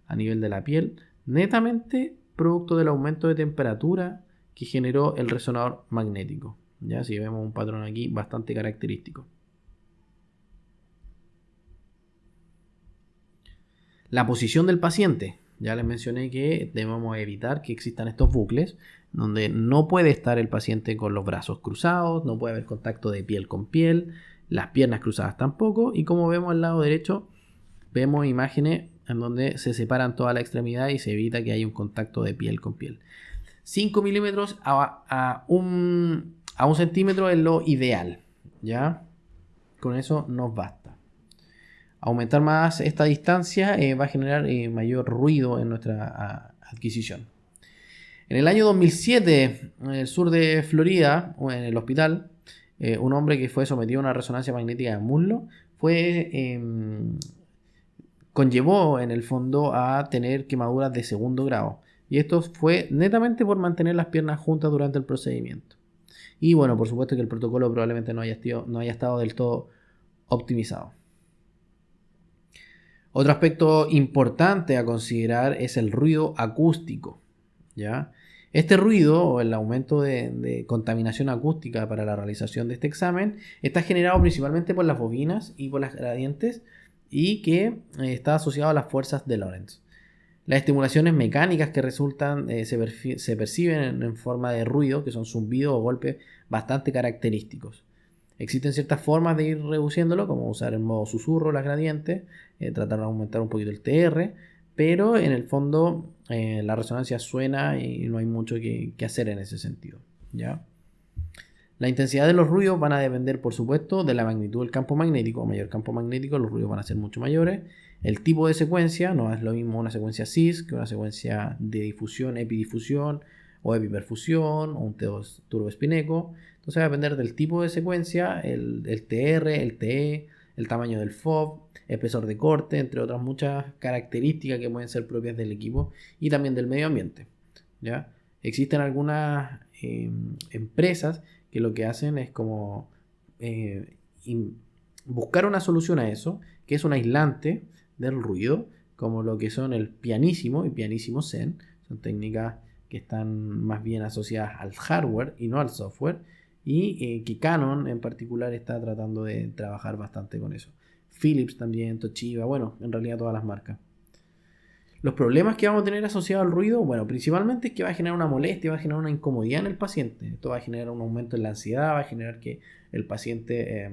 Speaker 1: a nivel de la piel, netamente producto del aumento de temperatura que generó el resonador magnético. Ya, si vemos un patrón aquí bastante característico. La posición del paciente. Ya les mencioné que debemos evitar que existan estos bucles donde no puede estar el paciente con los brazos cruzados, no puede haber contacto de piel con piel, las piernas cruzadas tampoco, y como vemos al lado derecho, vemos imágenes en donde se separan toda la extremidad y se evita que haya un contacto de piel con piel. 5 milímetros a un centímetro es lo ideal, ¿ya? Con eso nos basta. Aumentar más esta distancia va a generar mayor ruido en nuestra adquisición. En el año 2007, en el sur de Florida, en el hospital, un hombre que fue sometido a una resonancia magnética de muslo conllevó en el fondo a tener quemaduras de segundo grado. Y esto fue netamente por mantener las piernas juntas durante el procedimiento. Y bueno, por supuesto que el protocolo probablemente no haya estado del todo optimizado. Otro aspecto importante a considerar es el ruido acústico, ¿ya? Este ruido, o el aumento de contaminación acústica para la realización de este examen, está generado principalmente por las bobinas y por las gradientes, y que está asociado a las fuerzas de Lorentz. Las estimulaciones mecánicas que resultan se perciben en forma de ruido, que son zumbidos o golpes bastante característicos. Existen ciertas formas de ir reduciéndolo, como usar el modo susurro, las gradientes, tratar de aumentar un poquito el TR, pero en el fondo la resonancia suena y no hay mucho que hacer en ese sentido, ¿ya? La intensidad de los ruidos van a depender, por supuesto, de la magnitud del campo magnético. A mayor campo magnético, los ruidos van a ser mucho mayores. El tipo de secuencia, no es lo mismo una secuencia cis que una secuencia de difusión, epidifusión o epiperfusión o un T2 turboespineco. Entonces va a depender del tipo de secuencia, el TR, el TE, el tamaño del FOB, espesor de corte, entre otras muchas características que pueden ser propias del equipo y también del medio ambiente, ¿ya? Existen algunas empresas que lo que hacen es como buscar una solución a eso, que es un aislante del ruido, como lo que son el pianísimo y pianísimo Zen. Son técnicas que están más bien asociadas al hardware y no al software, y que Canon en particular está tratando de trabajar bastante con eso. Philips también, Toshiba, bueno, en realidad todas las marcas. Los problemas que vamos a tener asociados al ruido, bueno, principalmente es que va a generar una molestia, va a generar una incomodidad en el paciente. Esto va a generar un aumento en la ansiedad, va a generar que el paciente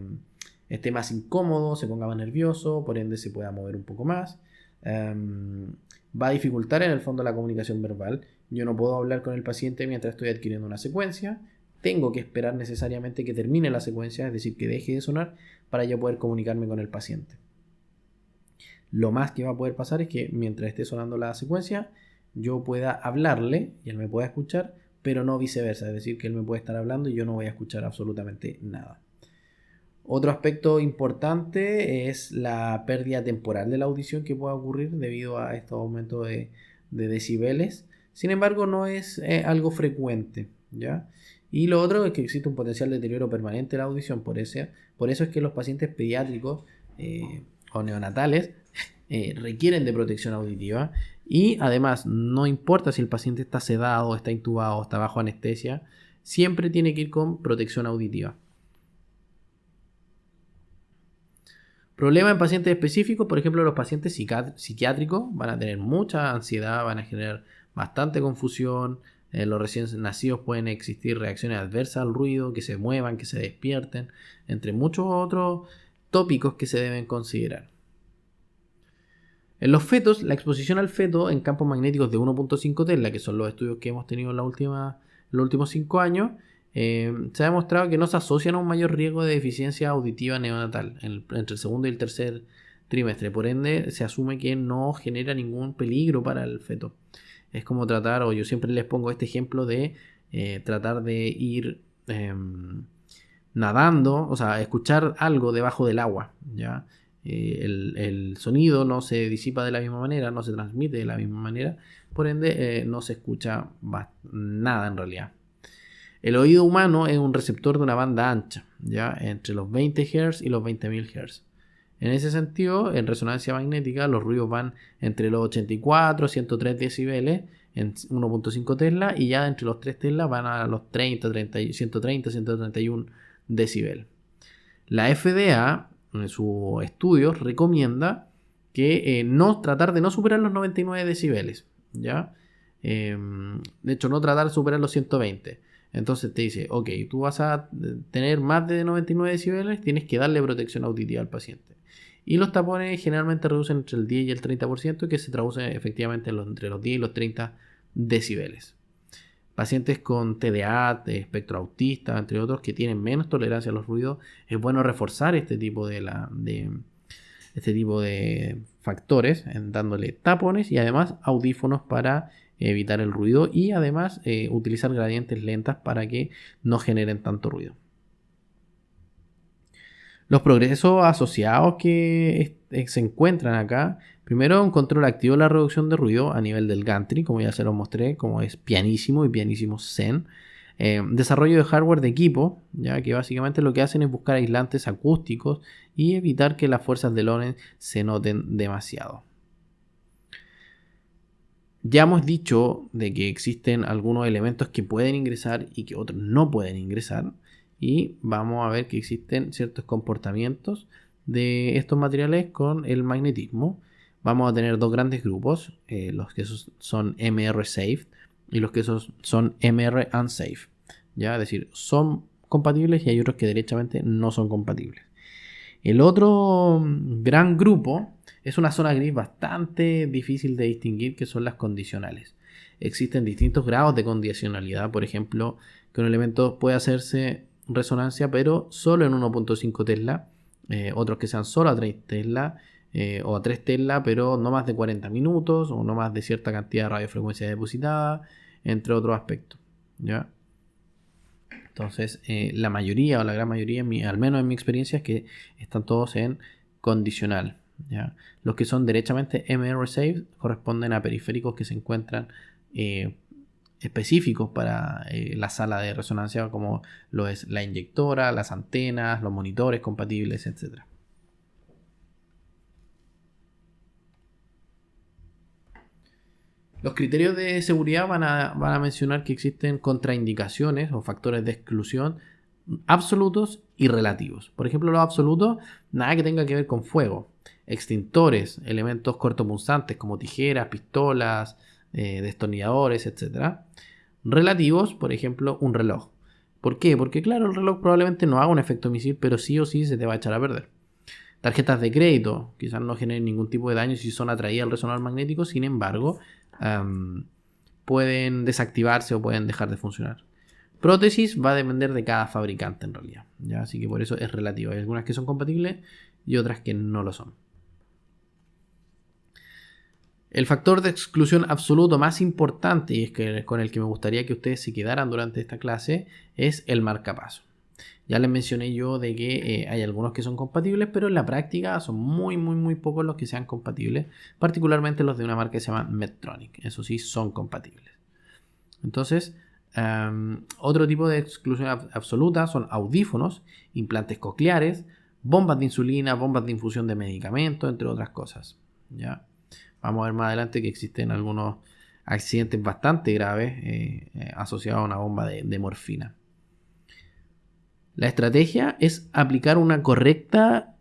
Speaker 1: esté más incómodo, se ponga más nervioso, por ende se pueda mover un poco más. Va a dificultar en el fondo la comunicación verbal. Yo no puedo hablar con el paciente mientras estoy adquiriendo una secuencia. Tengo que esperar necesariamente que termine la secuencia, es decir, que deje de sonar, para yo poder comunicarme con el paciente. Lo más que va a poder pasar es que mientras esté sonando la secuencia, yo pueda hablarle y él me pueda escuchar, pero no viceversa, es decir, que él me puede estar hablando y yo no voy a escuchar absolutamente nada. Otro aspecto importante es la pérdida temporal de la audición que puede ocurrir debido a estos aumentos de decibeles. Sin embargo, no es algo frecuente, ¿ya? Y lo otro es que existe un potencial deterioro permanente de la audición. Por eso es que los pacientes pediátricos o neonatales requieren de protección auditiva. Y además, no importa si el paciente está sedado, está intubado, está bajo anestesia, siempre tiene que ir con protección auditiva. Problema en pacientes específicos, por ejemplo, los pacientes psiquiátricos van a tener mucha ansiedad, van a generar bastante confusión. Los recién nacidos pueden existir reacciones adversas al ruido, que se muevan, que se despierten, entre muchos otros tópicos que se deben considerar. En los fetos, la exposición al feto en campos magnéticos de 1.5 Tesla, que son los estudios que hemos tenido en los últimos 5 años, se ha demostrado que no se asocian a un mayor riesgo de deficiencia auditiva neonatal entre el segundo y el tercer trimestre. Por ende, se asume que no genera ningún peligro para el feto. Es como tratar, o yo siempre les pongo este ejemplo de tratar de ir nadando, o sea, escuchar algo debajo del agua, ¿ya? El sonido no se disipa de la misma manera, no se transmite de la misma manera, por ende no se escucha nada en realidad. El oído humano es un receptor de una banda ancha, ¿ya? Entre los 20 Hz y los 20.000 Hz. En ese sentido, en resonancia magnética, los ruidos van entre los 84 y 103 decibeles en 1.5 Tesla, y ya entre los 3 Tesla van a los 131 decibeles. La FDA, en sus estudios, recomienda que tratar de no superar los 99 decibeles, ¿ya? De hecho, no tratar de superar los 120. Entonces te dice, ok, tú vas a tener más de 99 decibeles, tienes que darle protección auditiva al paciente. Y los tapones generalmente reducen entre el 10 y el 30%, que se traduce efectivamente entre los 10 y los 30 decibeles. Pacientes con TDA, de espectro autista, entre otros, que tienen menos tolerancia a los ruidos, es bueno reforzar este tipo de factores, dándole tapones y además audífonos para evitar el ruido, y además utilizar gradientes lentas para que no generen tanto ruido. Los progresos asociados que se encuentran acá: primero, un control activo de la reducción de ruido a nivel del gantry, como ya se lo mostré, como es pianísimo y pianísimo Zen. Desarrollo de hardware de equipo, ya que básicamente lo que hacen es buscar aislantes acústicos y evitar que las fuerzas de Lorentz se noten demasiado. Ya hemos dicho de que existen algunos elementos que pueden ingresar y que otros no pueden ingresar, y vamos a ver que existen ciertos comportamientos de estos materiales con el magnetismo. Vamos a tener dos grandes grupos, los que son MR safe y los que son MR unsafe, ¿ya? Es decir, son compatibles y hay otros que derechamente no son compatibles. El otro gran grupo es una zona gris bastante difícil de distinguir, que son las condicionales. Existen distintos grados de condicionalidad. Por ejemplo, que un elemento puede hacerse resonancia pero solo en 1.5 Tesla, otros que sean solo a 3 Tesla, o a 3 Tesla pero no más de 40 minutos, o no más de cierta cantidad de radiofrecuencia depositada, entre otros aspectos, ¿ya? Entonces, la mayoría o la gran mayoría, al menos en mi experiencia, es que están todos en condicional, ¿ya? Los que son derechamente MR safe corresponden a periféricos que se encuentran específicos para la sala de resonancia, como lo es la inyectora, las antenas, los monitores compatibles, etc. Los criterios de seguridad van a mencionar que existen contraindicaciones o factores de exclusión absolutos y relativos. Por ejemplo, los absolutos, nada que tenga que ver con fuego. Extintores, elementos cortopunzantes como tijeras, pistolas, destornilladores, etc. Relativos, por ejemplo, un reloj. ¿Por qué? Porque claro, el reloj probablemente no haga un efecto misil, pero sí o sí se te va a echar a perder. Tarjetas de crédito, quizás no generen ningún tipo de daño si son atraídas al resonador magnético, sin embargo, pueden desactivarse o pueden dejar de funcionar. Prótesis va a depender de cada fabricante en realidad, ¿ya? Así que por eso es relativo. Hay algunas que son compatibles y otras que no lo son. El factor de exclusión absoluto más importante, y es que con el que me gustaría que ustedes se quedaran durante esta clase, es el marcapaso. Ya les mencioné yo de que hay algunos que son compatibles, pero en la práctica son muy pocos los que sean compatibles, particularmente los de una marca que se llama Medtronic. Eso sí, son compatibles. Entonces, otro tipo de exclusión absoluta son audífonos, implantes cocleares, bombas de insulina, bombas de infusión de medicamentos, entre otras cosas. ¿Ya? Vamos a ver más adelante que existen algunos accidentes bastante graves asociados a una bomba de morfina. La estrategia es aplicar una correcta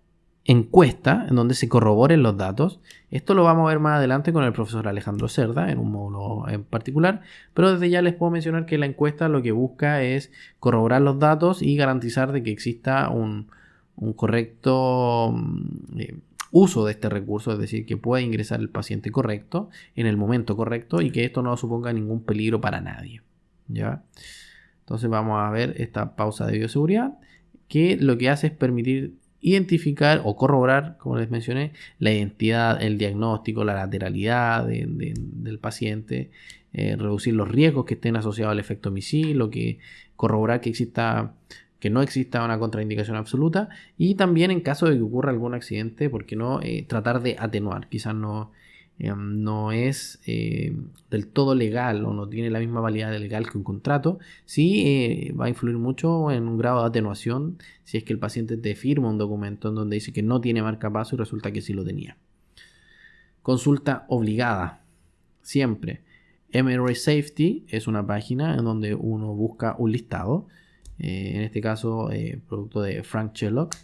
Speaker 1: encuesta en donde se corroboren los datos. Esto lo vamos a ver más adelante con el profesor Alejandro Cerda en un módulo en particular, pero desde ya les puedo mencionar que la encuesta lo que busca es corroborar los datos y garantizar de que exista un correcto uso de este recurso, es decir, que pueda ingresar el paciente correcto en el momento correcto y que esto no suponga ningún peligro para nadie, ¿ya? Entonces vamos a ver esta pausa de bioseguridad, que lo que hace es permitir identificar o corroborar, como les mencioné, la identidad, el diagnóstico, la lateralidad del paciente, reducir los riesgos que estén asociados al efecto misil, o que corroborar que no exista una contraindicación absoluta, y también en caso de que ocurra algún accidente, ¿por qué no tratar de atenuar? Quizás no es del todo legal o no tiene la misma validad legal que un contrato, sí va a influir mucho en un grado de atenuación si es que el paciente te firma un documento en donde dice que no tiene marcapaso y resulta que sí lo tenía. Consulta obligada, siempre. MRI Safety es una página en donde uno busca un listado, en este caso producto de Frank Sherlock,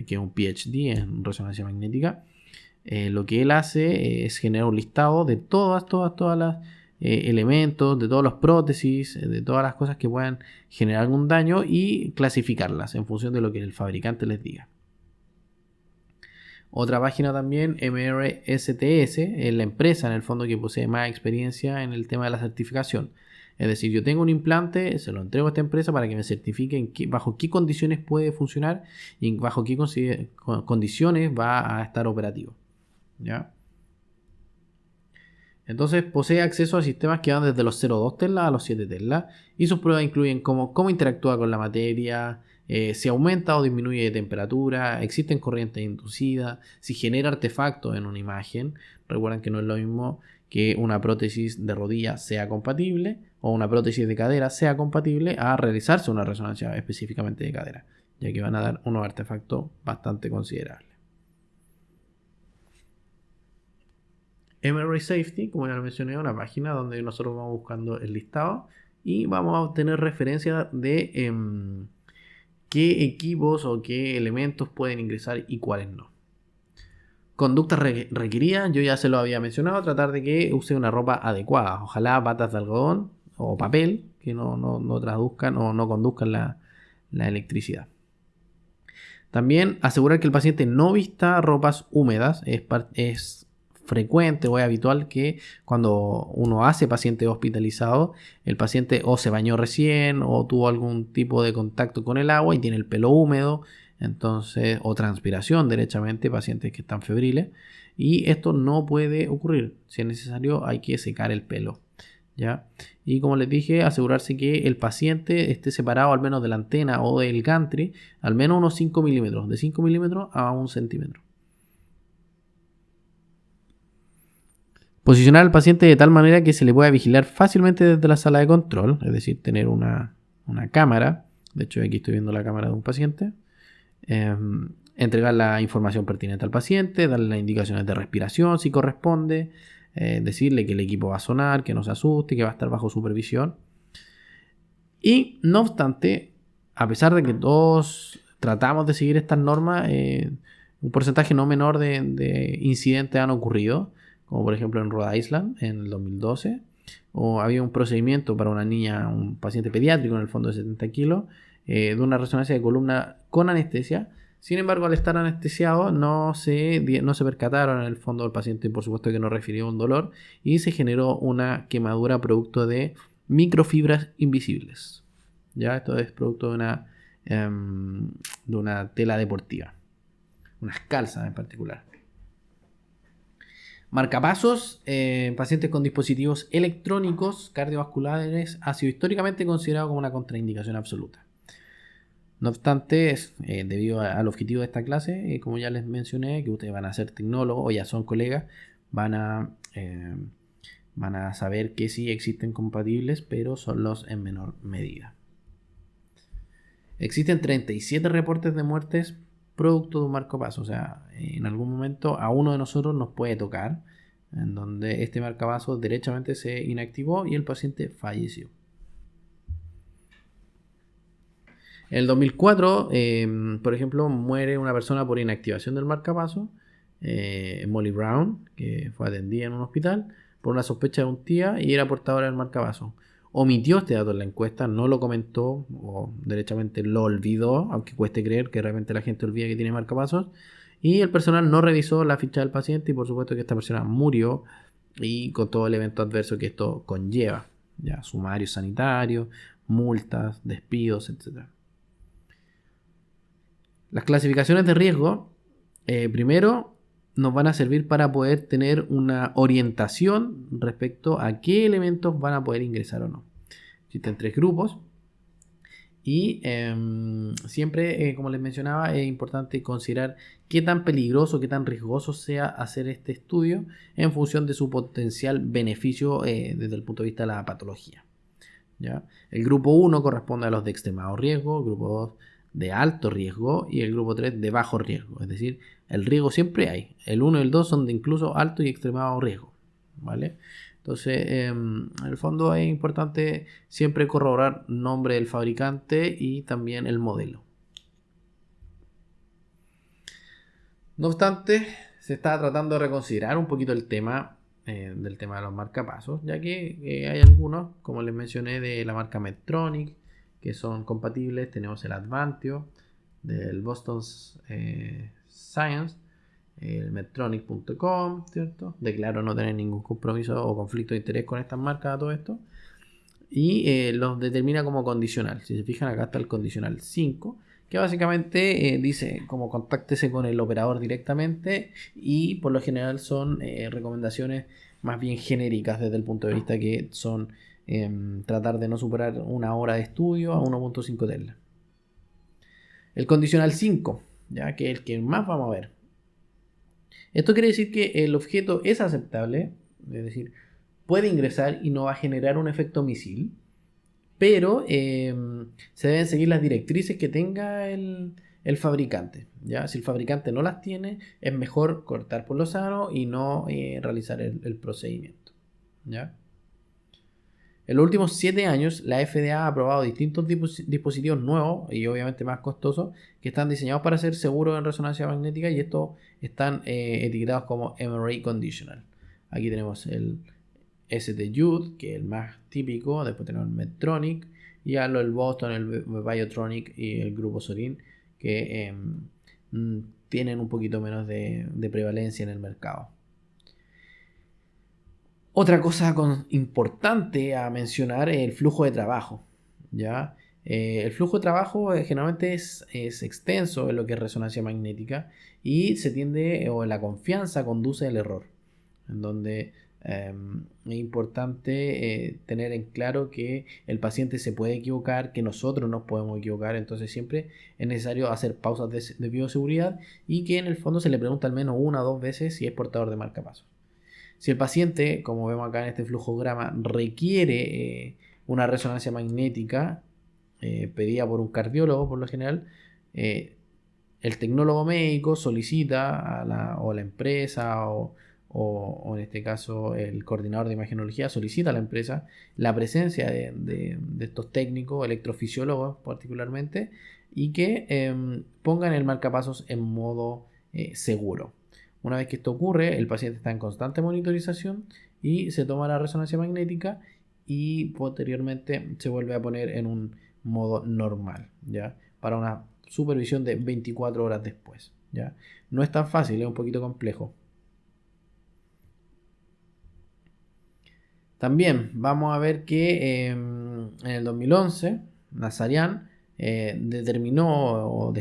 Speaker 1: que es un PhD en resonancia magnética. Lo que él hace es generar un listado de todas las elementos, de todas las prótesis, de todas las cosas que puedan generar algún daño y clasificarlas en función de lo que el fabricante les diga. Otra página también, MRSTS, es la empresa en el fondo que posee más experiencia en el tema de la certificación. Es decir, yo tengo un implante, se lo entrego a esta empresa para que me certifique bajo qué condiciones puede funcionar y bajo qué condiciones va a estar operativo, ¿ya? Entonces posee acceso a sistemas que van desde los 0,2 Tesla a los 7 Tesla, y sus pruebas incluyen cómo interactúa con la materia, si aumenta o disminuye de temperatura, existen corrientes inducidas, si genera artefactos en una imagen. Recuerden que no es lo mismo que una prótesis de rodilla sea compatible o una prótesis de cadera sea compatible a realizarse una resonancia específicamente de cadera, ya que van a dar unos artefactos bastante considerables. MRI Safety, como ya lo mencioné, es una página donde nosotros vamos buscando el listado y vamos a obtener referencia de qué equipos o qué elementos pueden ingresar y cuáles no. Conductas requeridas, yo ya se lo había mencionado, tratar de que use una ropa adecuada, ojalá batas de algodón o papel que no traduzcan o no conduzcan la electricidad. También asegurar que el paciente no vista ropas húmedas. Es frecuente o es habitual que cuando uno hace paciente hospitalizado, el paciente o se bañó recién o tuvo algún tipo de contacto con el agua y tiene el pelo húmedo, entonces, o transpiración derechamente, pacientes que están febriles, y esto no puede ocurrir. Si es necesario, hay que secar el pelo, ¿ya? Y como les dije, asegurarse que el paciente esté separado al menos de la antena o del gantry, al menos unos 5 milímetros, de 5 milímetros a 1 centímetro. Posicionar al paciente de tal manera que se le pueda vigilar fácilmente desde la sala de control, es decir, tener una cámara. De hecho, aquí estoy viendo la cámara de un paciente. Entregar la información pertinente al paciente, darle las indicaciones de respiración si corresponde, decirle que el equipo va a sonar, que no se asuste, que va a estar bajo supervisión. Y no obstante, a pesar de que todos tratamos de seguir estas normas, un porcentaje no menor de incidentes han ocurrido, como por ejemplo en Rhode Island en el 2012, o había un procedimiento para una niña, un paciente pediátrico en el fondo de 70 kilos, de una resonancia de columna con anestesia. Sin embargo, al estar anestesiado no se percataron en el fondo del paciente, por supuesto que no refirió un dolor, y se generó una quemadura producto de microfibras invisibles. ¿Ya? Esto es producto de una tela deportiva, unas calzas en particular. Marcapasos, pacientes con dispositivos electrónicos cardiovasculares, ha sido históricamente considerado como una contraindicación absoluta. No obstante, debido al objetivo de esta clase, como ya les mencioné, que ustedes van a ser tecnólogos o ya son colegas, van a saber que sí existen compatibles, pero son los en menor medida. Existen 37 reportes de muertes producto de un marcapasos. O sea, en algún momento a uno de nosotros nos puede tocar, en donde este marcapasos derechamente se inactivó y el paciente falleció. En el 2004, por ejemplo, muere una persona por inactivación del marcapasos, Molly Brown, que fue atendida en un hospital por una sospecha de un TIA y era portadora del marcapasos. Omitió este dato en la encuesta, no lo comentó o derechamente lo olvidó, aunque cueste creer que realmente la gente olvida que tiene marcapasos. Y el personal no revisó la ficha del paciente y por supuesto que esta persona murió y con todo el evento adverso que esto conlleva, ya sumarios sanitarios, multas, despidos, etc. Las clasificaciones de riesgo, primero, nos van a servir para poder tener una orientación respecto a qué elementos van a poder ingresar o no. Existen 3 grupos y siempre, como les mencionaba, es importante considerar qué tan peligroso, qué tan riesgoso sea hacer este estudio en función de su potencial beneficio desde el punto de vista de la patología. ¿Ya? El grupo 1 corresponde a los de extremado riesgo, el grupo 2 de alto riesgo y el grupo 3 de bajo riesgo. Es decir, el riesgo siempre hay. El 1 y el 2 son de incluso alto y extremado riesgo. ¿Vale? Entonces, en el fondo es importante siempre corroborar nombre del fabricante y también el modelo. No obstante, se está tratando de reconsiderar un poquito el tema del tema de los marcapasos, ya que hay algunos, como les mencioné, de la marca Medtronic, que son compatibles. Tenemos el Advantio del Boston Science, el medtronic.com, ¿cierto? Declaro no tener ningún compromiso o conflicto de interés con estas marcas a todo esto. Y los determina como condicional. Si se fijan, acá está el condicional 5, que básicamente dice como contáctese con el operador directamente, y por lo general son recomendaciones más bien genéricas desde el punto de vista que son tratar de no superar una hora de estudio a 1.5 Tesla. El condicional 5, ya que es el que más vamos a ver. Esto quiere decir que el objeto es aceptable, es decir, puede ingresar y no va a generar un efecto misil, pero se deben seguir las directrices que tenga el fabricante. ¿Ya? Si el fabricante no las tiene, es mejor cortar por lo sano y no realizar el procedimiento. ¿Ya? En los últimos 7 años, la FDA ha aprobado distintos dispositivos nuevos y obviamente más costosos que están diseñados para ser seguros en resonancia magnética, y estos están etiquetados como MRA Conditional. Aquí tenemos el ST Jude, que es el más típico. Después tenemos el Medtronic, y ya el Boston, el Biotronic y el grupo Sorin, que tienen un poquito menos de prevalencia en el mercado. Otra cosa importante a mencionar es el flujo de trabajo. ¿Ya? El flujo de trabajo generalmente es extenso en lo que es resonancia magnética, y se tiende, o la confianza conduce al error, en donde es importante tener en claro que el paciente se puede equivocar, que nosotros nos podemos equivocar. Entonces siempre es necesario hacer pausas de bioseguridad, y que en el fondo se le pregunta al menos 1 o 2 veces si es portador de marcapasos. Si el paciente, como vemos acá en este flujograma, requiere una resonancia magnética pedida por un cardiólogo por lo general, el tecnólogo médico solicita o la empresa o en este caso el coordinador de imagenología solicita a la empresa la presencia de estos técnicos, electrofisiólogos particularmente, y que pongan el marcapasos en modo seguro. Una vez que esto ocurre, el paciente está en constante monitorización y se toma la resonancia magnética y posteriormente se vuelve a poner en un modo normal, ¿ya? Para una supervisión de 24 horas después, ¿ya? No es tan fácil, es un poquito complejo. También vamos a ver que en el 2011 Nazarian determinó o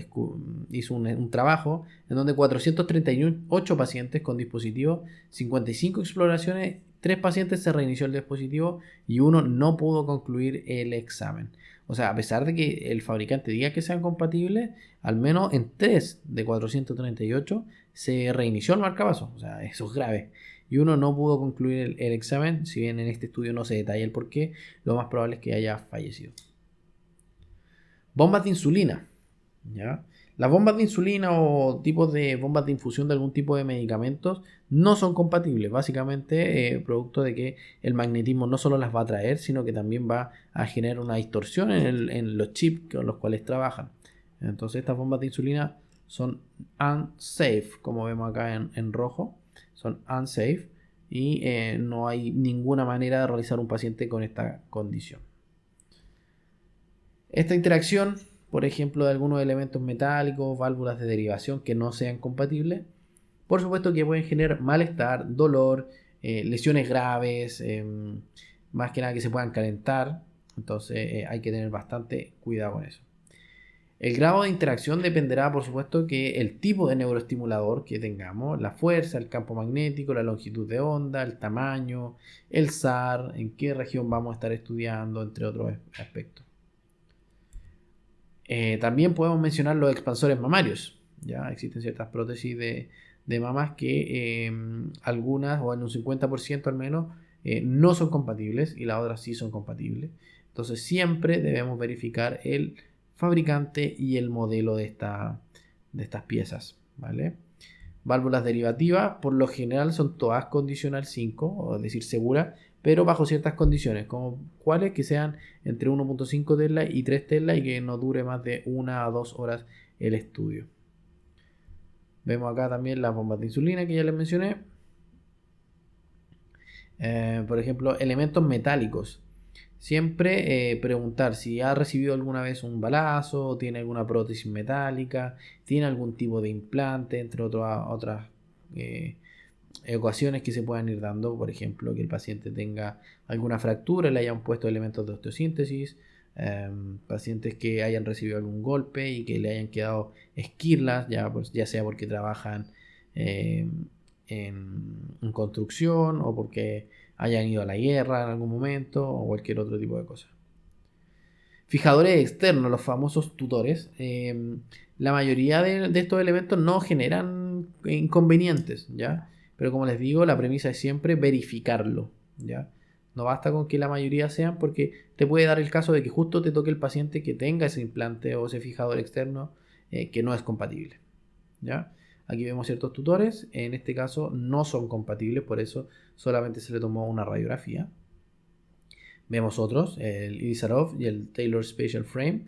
Speaker 1: hizo un trabajo en donde 438 pacientes con dispositivos, 55 exploraciones, 3 pacientes se reinició el dispositivo y uno no pudo concluir el examen. O sea, a pesar de que el fabricante diga que sean compatibles, al menos en 3 de 438 se reinició el marcapasos. O sea, eso es grave. Y uno no pudo concluir el examen, si bien en este estudio no se detalla el por qué, lo más probable es que haya fallecido. Bombas de insulina, ¿ya? Las bombas de insulina o tipos de bombas de infusión de algún tipo de medicamentos no son compatibles, básicamente producto de que el magnetismo no solo las va a traer, sino que también va a generar una distorsión en los chips con los cuales trabajan. Entonces estas bombas de insulina son unsafe, como vemos acá en rojo, son unsafe y no hay ninguna manera de realizar un paciente con esta condición. Esta interacción, por ejemplo, de algunos elementos metálicos, válvulas de derivación que no sean compatibles, por supuesto que pueden generar malestar, dolor, lesiones graves, más que nada que se puedan calentar. Entonces hay que tener bastante cuidado con eso. El grado de interacción dependerá, por supuesto, que el tipo de neuroestimulador que tengamos, la fuerza, el campo magnético, la longitud de onda, el tamaño, el SAR, en qué región vamos a estar estudiando, entre otros aspectos. También podemos mencionar los expansores mamarios. Ya existen ciertas prótesis de mamas que algunas, o en un 50% al menos, no son compatibles y las otras sí son compatibles. Entonces siempre debemos verificar el fabricante y el modelo de estas piezas, ¿vale? Válvulas derivativas, por lo general son todas condicional 5, o es decir, seguras, pero bajo ciertas condiciones, como cuáles que sean entre 1.5 Tesla y 3 Tesla y que no dure más de 1 a 2 horas el estudio. Vemos acá también las bombas de insulina que ya les mencioné. Por ejemplo, elementos metálicos. Siempre preguntar si ha recibido alguna vez un balazo, tiene alguna prótesis metálica, tiene algún tipo de implante, entre otras ecuaciones que se puedan ir dando. Por ejemplo, que el paciente tenga alguna fractura, le hayan puesto elementos de osteosíntesis, pacientes que hayan recibido algún golpe y que le hayan quedado esquirlas, ya sea porque trabajan en construcción o porque hayan ido a la guerra en algún momento o cualquier otro tipo de cosas. Fijadores externos, los famosos tutores. La mayoría de estos elementos no generan inconvenientes, ¿ya? Pero como les digo, la premisa es siempre verificarlo, ¿ya? No basta con que la mayoría sean, porque te puede dar el caso de que justo te toque el paciente que tenga ese implante o ese fijador externo que no es compatible, ¿ya? Aquí vemos ciertos tutores, en este caso no son compatibles, por eso solamente se le tomó una radiografía. Vemos otros, el Ilizarov y el Taylor Spatial Frame,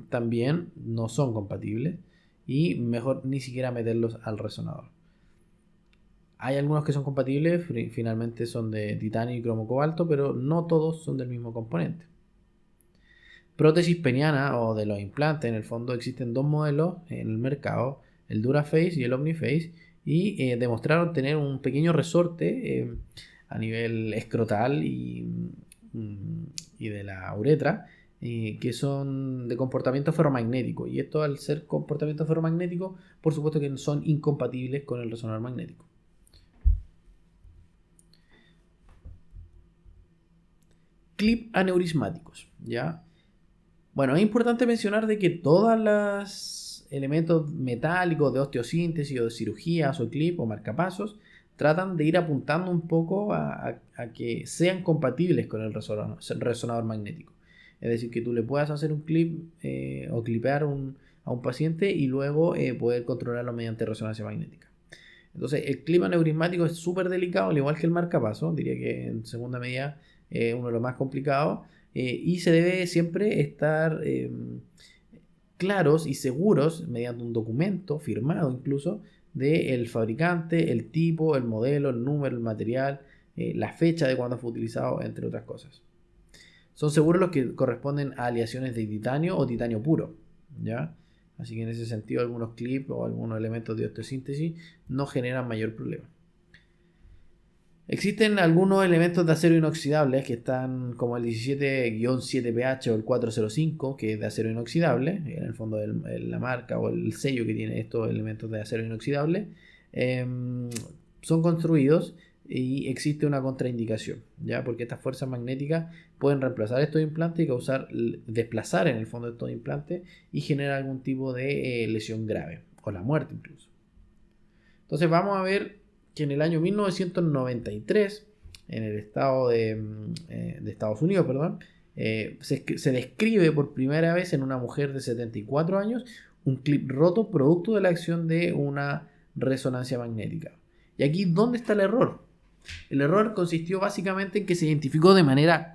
Speaker 1: también no son compatibles y mejor ni siquiera meterlos al resonador. Hay algunos que son compatibles, finalmente son de titanio y cromo cobalto, pero no todos son del mismo componente. Prótesis peniana o de los implantes, en el fondo existen dos modelos en el mercado, el Duraface y el Omniface, y demostraron tener un pequeño resorte a nivel escrotal y de la uretra, que son de comportamiento ferromagnético, y esto, al ser comportamiento ferromagnético, por supuesto que son incompatibles con el resonador magnético. Clip aneurismáticos, ¿ya? Bueno, es importante mencionar de que todos los elementos metálicos de osteosíntesis o de cirugías o clip o marcapasos tratan de ir apuntando un poco a que sean compatibles con el resonador magnético. Es decir, que tú le puedas hacer un clip o clipear a un paciente y luego poder controlarlo mediante resonancia magnética. Entonces, el clima neurismático es súper delicado, al igual que el marcapaso. Diría que en segunda medida uno de los más complicados. Y se debe siempre estar claros y seguros mediante un documento firmado incluso del fabricante, el tipo, el modelo, el número, el material, la fecha de cuando fue utilizado, entre otras cosas. Son seguros los que corresponden a aleaciones de titanio o titanio puro, ¿ya? Así que en ese sentido algunos clips o algunos elementos de osteosíntesis no generan mayor problema. Existen algunos elementos de acero inoxidable que están como el 17-7pH o el 405, que es de acero inoxidable, en el fondo la marca o el sello que tiene estos elementos de acero inoxidable, son construidos y existe una contraindicación, ¿ya? Porque estas fuerzas magnéticas pueden reemplazar estos implantes y desplazar en el fondo estos implantes y generar algún tipo de lesión grave o la muerte incluso. Entonces vamos a ver que en el año 1993, en el estado de Estados Unidos, se describe por primera vez en una mujer de 74 años un clip roto producto de la acción de una resonancia magnética. Y aquí, ¿dónde está el error? El error consistió básicamente en que se identificó de manera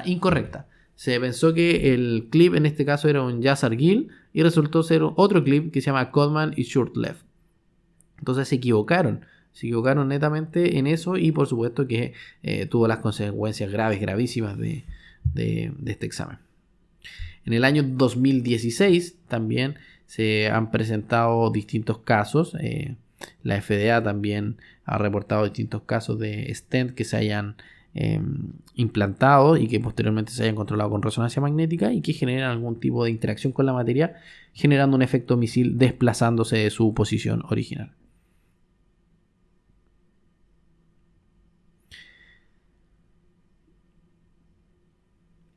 Speaker 1: incorrecta. Se pensó que el clip en este caso era un Yassar Gill y resultó ser otro clip que se llama Codman y Shurtleff. Entonces se equivocaron netamente en eso y por supuesto que tuvo las consecuencias gravísimas de este examen. En el año 2016 también se han presentado distintos casos. La FDA también ha reportado distintos casos de stent que se hayan implantado y que posteriormente se hayan controlado con resonancia magnética y que generan algún tipo de interacción con la materia, generando un efecto misil desplazándose de su posición original.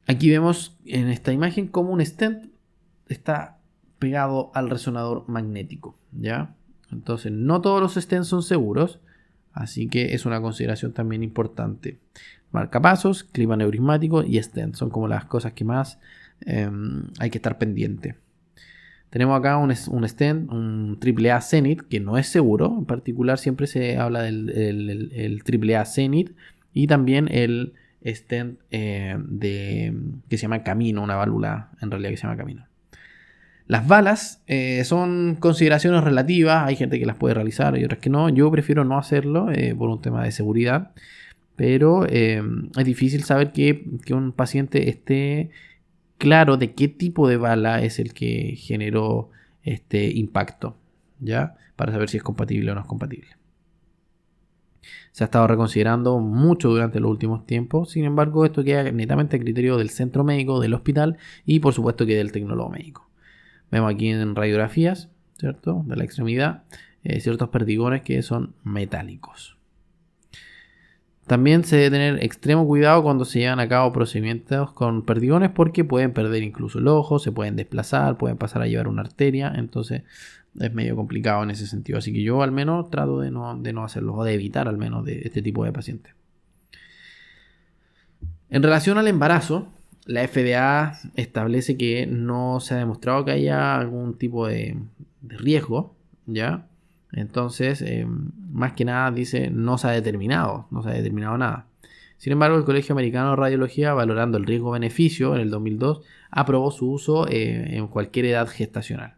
Speaker 1: Aquí vemos en esta imagen cómo un stent está pegado al resonador magnético, ¿ya? Entonces, no todos los stents son seguros, así que es una consideración también importante. Marcapasos, clima neurismático y stent son como las cosas que más hay que estar pendiente. Tenemos acá un stent, un AAA Zenith, que no es seguro. En particular, siempre se habla del AAA Zenith y también el stent que se llama Camino, una válvula en realidad que se llama Camino. Las balas son consideraciones relativas, hay gente que las puede realizar y otras que no. Yo prefiero no hacerlo por un tema de seguridad, pero es difícil saber que un paciente esté claro de qué tipo de bala es el que generó este impacto, ¿ya? Para saber si es compatible o no es compatible. Se ha estado reconsiderando mucho durante los últimos tiempos, sin embargo esto queda netamente a criterio del centro médico, del hospital y por supuesto que del tecnólogo médico. Vemos aquí en radiografías, ¿cierto?, de la extremidad, ciertos perdigones que son metálicos. También se debe tener extremo cuidado cuando se llevan a cabo procedimientos con perdigones porque pueden perder incluso el ojo, se pueden desplazar, pueden pasar a llevar una arteria, entonces es medio complicado en ese sentido. Así que yo al menos trato de no hacerlo o de evitar al menos de este tipo de pacientes. En relación al embarazo, la FDA establece que no se ha demostrado que haya algún tipo de riesgo, ¿ya? Entonces, más que nada dice no se ha determinado nada. Sin embargo, el Colegio Americano de Radiología, valorando el riesgo-beneficio en el 2002, aprobó su uso en cualquier edad gestacional.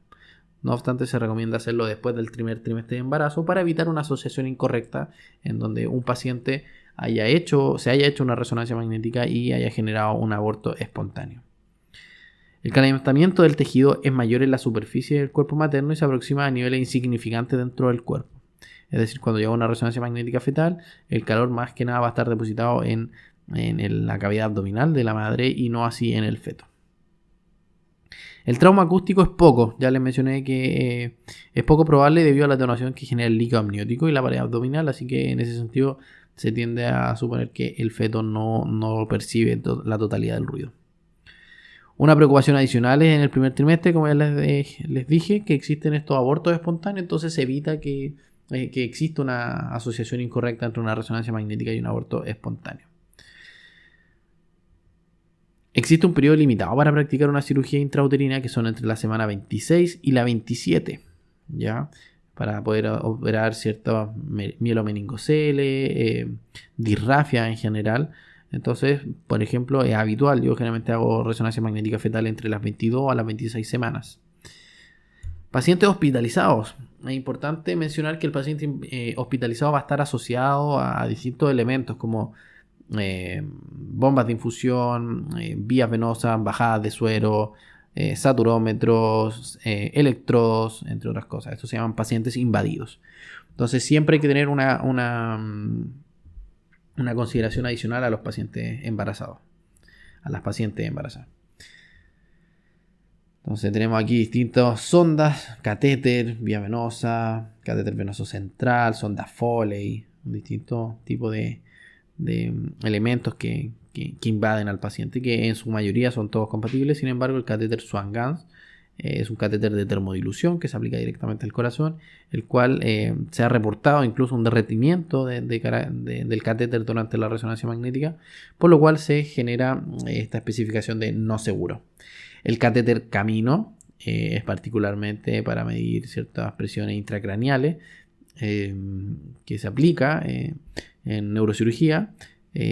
Speaker 1: No obstante, se recomienda hacerlo después del primer trimestre de embarazo para evitar una asociación incorrecta en donde un paciente se haya hecho una resonancia magnética y haya generado un aborto espontáneo. El calentamiento del tejido es mayor en la superficie del cuerpo materno y se aproxima a niveles insignificantes dentro del cuerpo. Es decir, cuando llega una resonancia magnética fetal, el calor más que nada va a estar depositado en la cavidad abdominal de la madre y no así en el feto. El trauma acústico es poco, ya les mencioné que es poco probable debido a la detonación que genera el líquido amniótico y la pared abdominal, así que en ese sentido se tiende a suponer que el feto no percibe la totalidad del ruido. Una preocupación adicional es en el primer trimestre, como ya les dije, que existen estos abortos espontáneos, entonces se evita que que existe una asociación incorrecta entre una resonancia magnética y un aborto espontáneo. Existe un periodo limitado para practicar una cirugía intrauterina que son entre la semana 26 y la 27, ¿ya? Para poder operar ciertos mielomeningoceles, disrafia en general. Entonces, por ejemplo, es habitual, yo generalmente hago resonancia magnética fetal entre las 22 a las 26 semanas. Pacientes hospitalizados. Es importante mencionar que el paciente hospitalizado va a estar asociado a distintos elementos como bombas de infusión, vías venosas, bajadas de suero, saturómetros, electrodos, entre otras cosas. Estos se llaman pacientes invadidos. Entonces siempre hay que tener una consideración adicional a los pacientes embarazados, a las pacientes embarazadas. Entonces tenemos aquí distintas sondas, catéter, vía venosa, catéter venoso central, sonda Foley, distintos tipos de elementos que invaden al paciente, que en su mayoría son todos compatibles. Sin embargo, el catéter Swan-Ganz es un catéter de termodilución que se aplica directamente al corazón, el cual se ha reportado incluso un derretimiento del catéter durante la resonancia magnética, por lo cual se genera esta especificación de no seguro. El catéter Camino es particularmente para medir ciertas presiones intracraneales que se aplica en neurocirugía.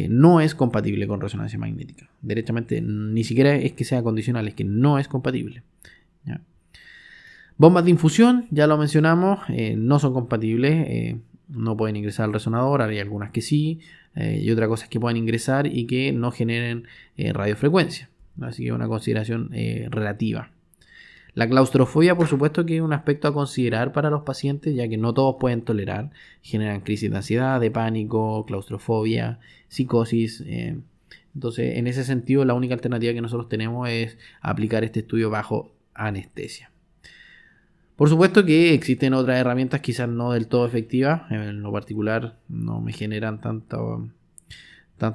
Speaker 1: No es compatible con resonancia magnética. Derechamente, ni siquiera es que sea condicional, es que no es compatible. ¿Ya? Bombas de infusión, ya lo mencionamos, no son compatibles, no pueden ingresar al resonador, hay algunas que sí, y otra cosa es que pueden ingresar y que no generen radiofrecuencia. Así que una consideración relativa. La claustrofobia, por supuesto, que es un aspecto a considerar para los pacientes, ya que no todos pueden tolerar. Generan crisis de ansiedad, de pánico, claustrofobia, psicosis. Entonces, en ese sentido, la única alternativa que nosotros tenemos es aplicar este estudio bajo anestesia. Por supuesto que existen otras herramientas quizás no del todo efectivas. En lo particular no me generan tanto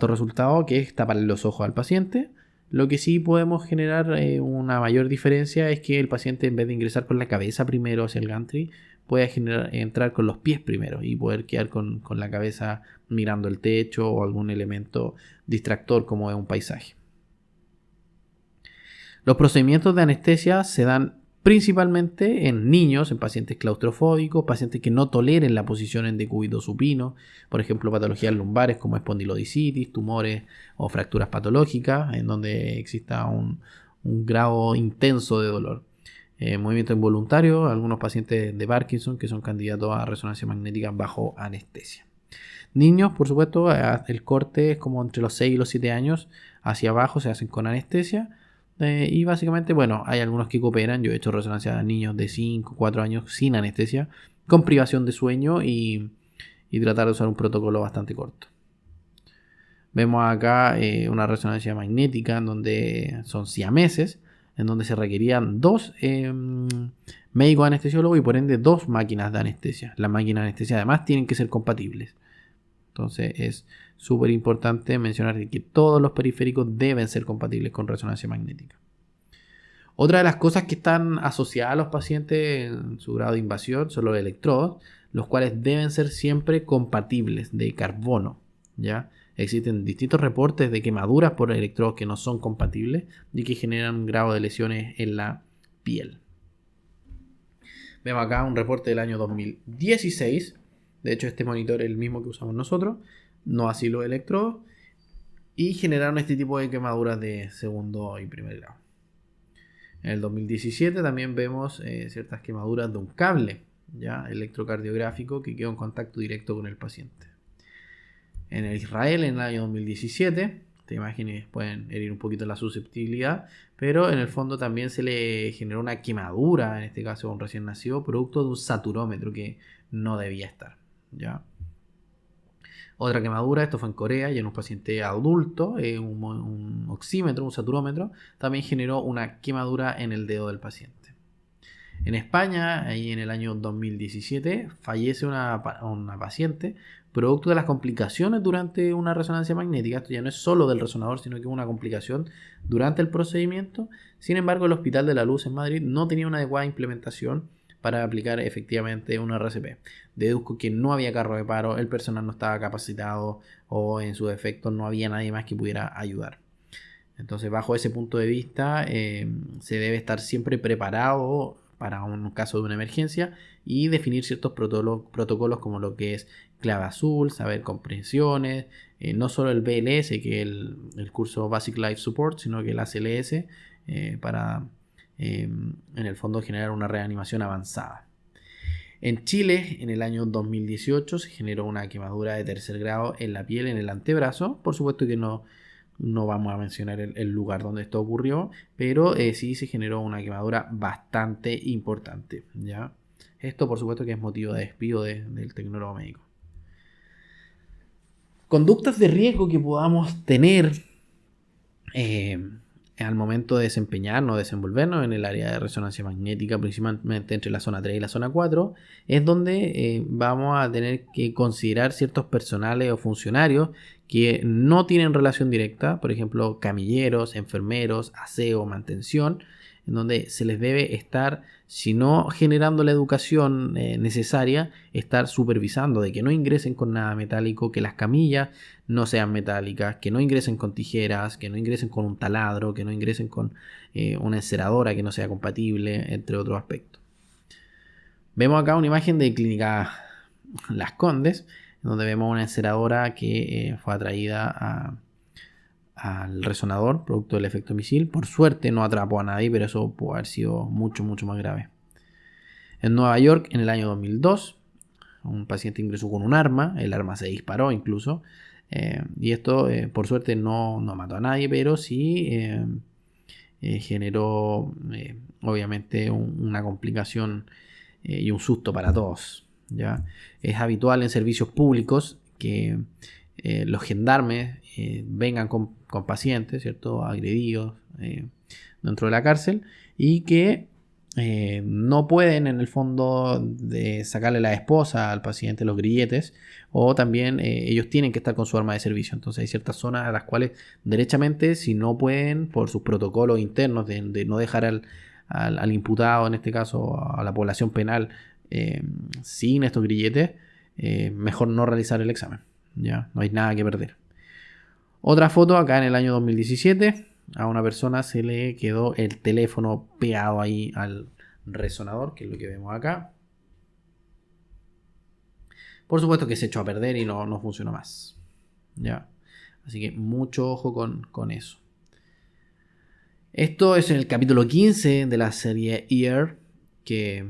Speaker 1: resultado, que es taparle los ojos al paciente. Lo que sí podemos generar una mayor diferencia es que el paciente, en vez de ingresar con la cabeza primero hacia el gantry, pueda entrar con los pies primero y poder quedar con la cabeza mirando el techo o algún elemento distractor como es un paisaje. Los procedimientos de anestesia se dan principalmente en niños, en pacientes claustrofóbicos, pacientes que no toleren la posición en decúbito supino, por ejemplo patologías lumbares como espondilodicitis, tumores o fracturas patológicas en donde exista un grado intenso de dolor. Movimiento involuntario, algunos pacientes de Parkinson que son candidatos a resonancia magnética bajo anestesia. Niños, por supuesto, el corte es como entre los 6 y los 7 años hacia abajo, se hacen con anestesia. Y básicamente, bueno, hay algunos que cooperan. Yo he hecho resonancia a niños de 5, 4 años sin anestesia, con privación de sueño y tratar de usar un protocolo bastante corto. Vemos acá una resonancia magnética en donde son siameses, en donde se requerían 2 médicos anestesiólogos y por ende 2 máquinas de anestesia. Las máquinas de anestesia además tienen que ser compatibles. Entonces es súper importante mencionar que todos los periféricos deben ser compatibles con resonancia magnética. Otra de las cosas que están asociadas a los pacientes en su grado de invasión son los electrodos, los cuales deben ser siempre compatibles de carbono, ¿ya? Existen distintos reportes de quemaduras por electrodos que no son compatibles y que generan un grado de lesiones en la piel. Vemos acá un reporte del año 2016. De hecho, este monitor es el mismo que usamos nosotros, no así los electrodos, y generaron este tipo de quemaduras de segundo y primer grado. En el 2017 también vemos ciertas quemaduras de un cable ya electrocardiográfico que quedó en contacto directo con el paciente. En el Israel, en el año 2017, estas imágenes pueden herir un poquito la susceptibilidad, pero en el fondo también se le generó una quemadura, en este caso a un recién nacido, producto de un saturómetro que no debía estar. ¿Ya? Otra quemadura, esto fue en Corea y en un paciente adulto, un oxímetro, un saturómetro, también generó una quemadura en el dedo del paciente. En España, ahí en el año 2017, fallece una paciente producto de las complicaciones durante una resonancia magnética. Esto ya no es solo del resonador, sino que es una complicación durante el procedimiento. Sin embargo, el Hospital de la Luz en Madrid no tenía una adecuada implementación para aplicar efectivamente un RCP. Deduzco que no había carro de paro, el personal no estaba capacitado o en su defecto no había nadie más que pudiera ayudar. Entonces, bajo ese punto de vista, se debe estar siempre preparado para un caso de una emergencia y definir ciertos protocolos como lo que es clave azul, saber comprensiones, no solo el BLS, que es el curso Basic Life Support, sino que el ACLS para, en el fondo, generar una reanimación avanzada. En Chile, en el año 2018, se generó una quemadura de tercer grado en la piel, en el antebrazo. Por supuesto que no vamos a mencionar el lugar donde esto ocurrió, pero sí se generó una quemadura bastante importante, ¿ya? Esto, por supuesto, que es motivo de despido del tecnólogo médico. Conductas de riesgo que podamos tener al momento de desempeñarnos, desenvolvernos en el área de resonancia magnética, principalmente entre la zona 3 y la zona 4, es donde vamos a tener que considerar ciertos personales o funcionarios que no tienen relación directa, por ejemplo, camilleros, enfermeros, aseo, mantención, en donde se les debe estar, si no generando la educación necesaria, estar supervisando de que no ingresen con nada metálico, que las camillas no sean metálicas, que no ingresen con tijeras, que no ingresen con un taladro, que no ingresen con una enceradora que no sea compatible, entre otros aspectos. Vemos acá una imagen de Clínica Las Condes, donde vemos una enceradora que fue atraída al resonador, producto del efecto misil. Por suerte no atrapó a nadie, pero eso puede haber sido mucho más grave. En Nueva York, en el año 2002, un paciente ingresó con un arma, el arma se disparó incluso, y esto por suerte no mató a nadie, pero sí generó obviamente una complicación y un susto para todos, ¿ya? Es habitual en servicios públicos que los gendarmes vengan con pacientes, ¿cierto?, agredidos dentro de la cárcel, y que no pueden en el fondo de sacarle la esposa al paciente, los grilletes, o también ellos tienen que estar con su arma de servicio. Entonces hay ciertas zonas a las cuales derechamente, si no pueden, por sus protocolos internos de no dejar al imputado, en este caso a la población penal, sin estos grilletes, mejor no realizar el examen. Ya no hay nada que perder. Otra foto acá en el año 2017, a una persona se le quedó el teléfono pegado ahí al resonador, que es lo que vemos acá. Por supuesto que se echó a perder y no funcionó más, ya. Así que mucho ojo con eso. Esto es en el capítulo 15 de la serie EAR, que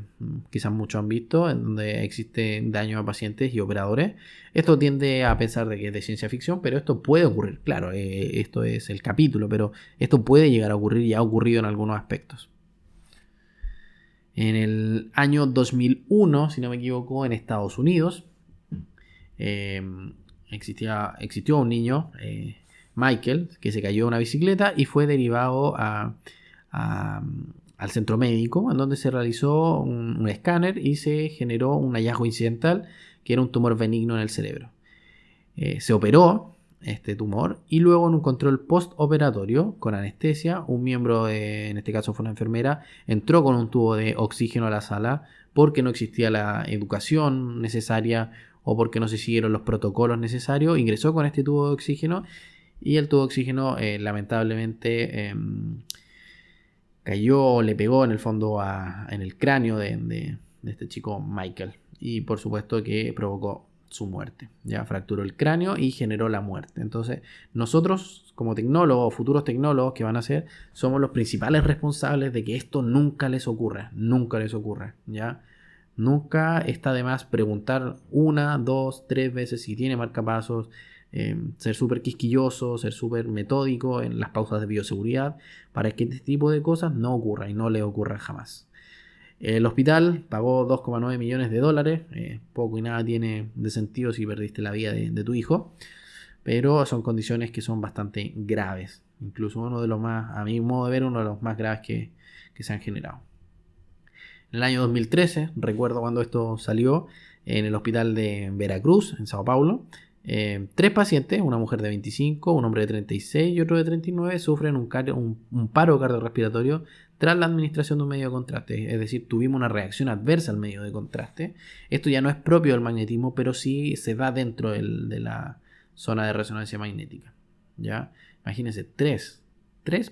Speaker 1: quizás muchos han visto, en donde existe daño a pacientes y operadores. Esto tiende a pensar de que es de ciencia ficción, pero esto puede ocurrir. Claro, esto es el capítulo, pero esto puede llegar a ocurrir y ha ocurrido en algunos aspectos. En el año 2001, si no me equivoco, en Estados Unidos, existió un niño, Michael, que se cayó de una bicicleta y fue derivado al centro médico, en donde se realizó un escáner y se generó un hallazgo incidental que era un tumor benigno en el cerebro. Se operó este tumor y luego en un control postoperatorio con anestesia, un miembro, en este caso fue una enfermera, entró con un tubo de oxígeno a la sala porque no existía la educación necesaria o porque no se siguieron los protocolos necesarios. Ingresó con este tubo de oxígeno y el tubo de oxígeno lamentablemente cayó, le pegó en el fondo en el cráneo de este chico Michael, y por supuesto que provocó su muerte. Ya fracturó el cráneo y generó la muerte. Entonces nosotros como tecnólogos, futuros tecnólogos que van a ser, somos los principales responsables de que esto nunca les ocurra, ¿ya? Nunca está de más preguntar 1, 2, 3 veces si tiene marcapasos, ser súper quisquilloso, ser súper metódico en las pausas de bioseguridad para que este tipo de cosas no ocurra y no le ocurra jamás. El hospital pagó $2,9 millones, poco y nada tiene de sentido si perdiste la vida de tu hijo, pero son condiciones que son bastante graves, incluso uno de los más, a mi modo de ver, uno de los más graves que se han generado. En el año 2013, recuerdo cuando esto salió, en el hospital de Veracruz, en Sao Paulo, 3 pacientes, una mujer de 25, un hombre de 36 y otro de 39, sufren un paro cardiorrespiratorio tras la administración de un medio de contraste. Es decir, tuvimos una reacción adversa al medio de contraste. Esto ya no es propio del magnetismo, pero sí se da dentro de la zona de resonancia magnética. ¿Ya? Imagínense, tres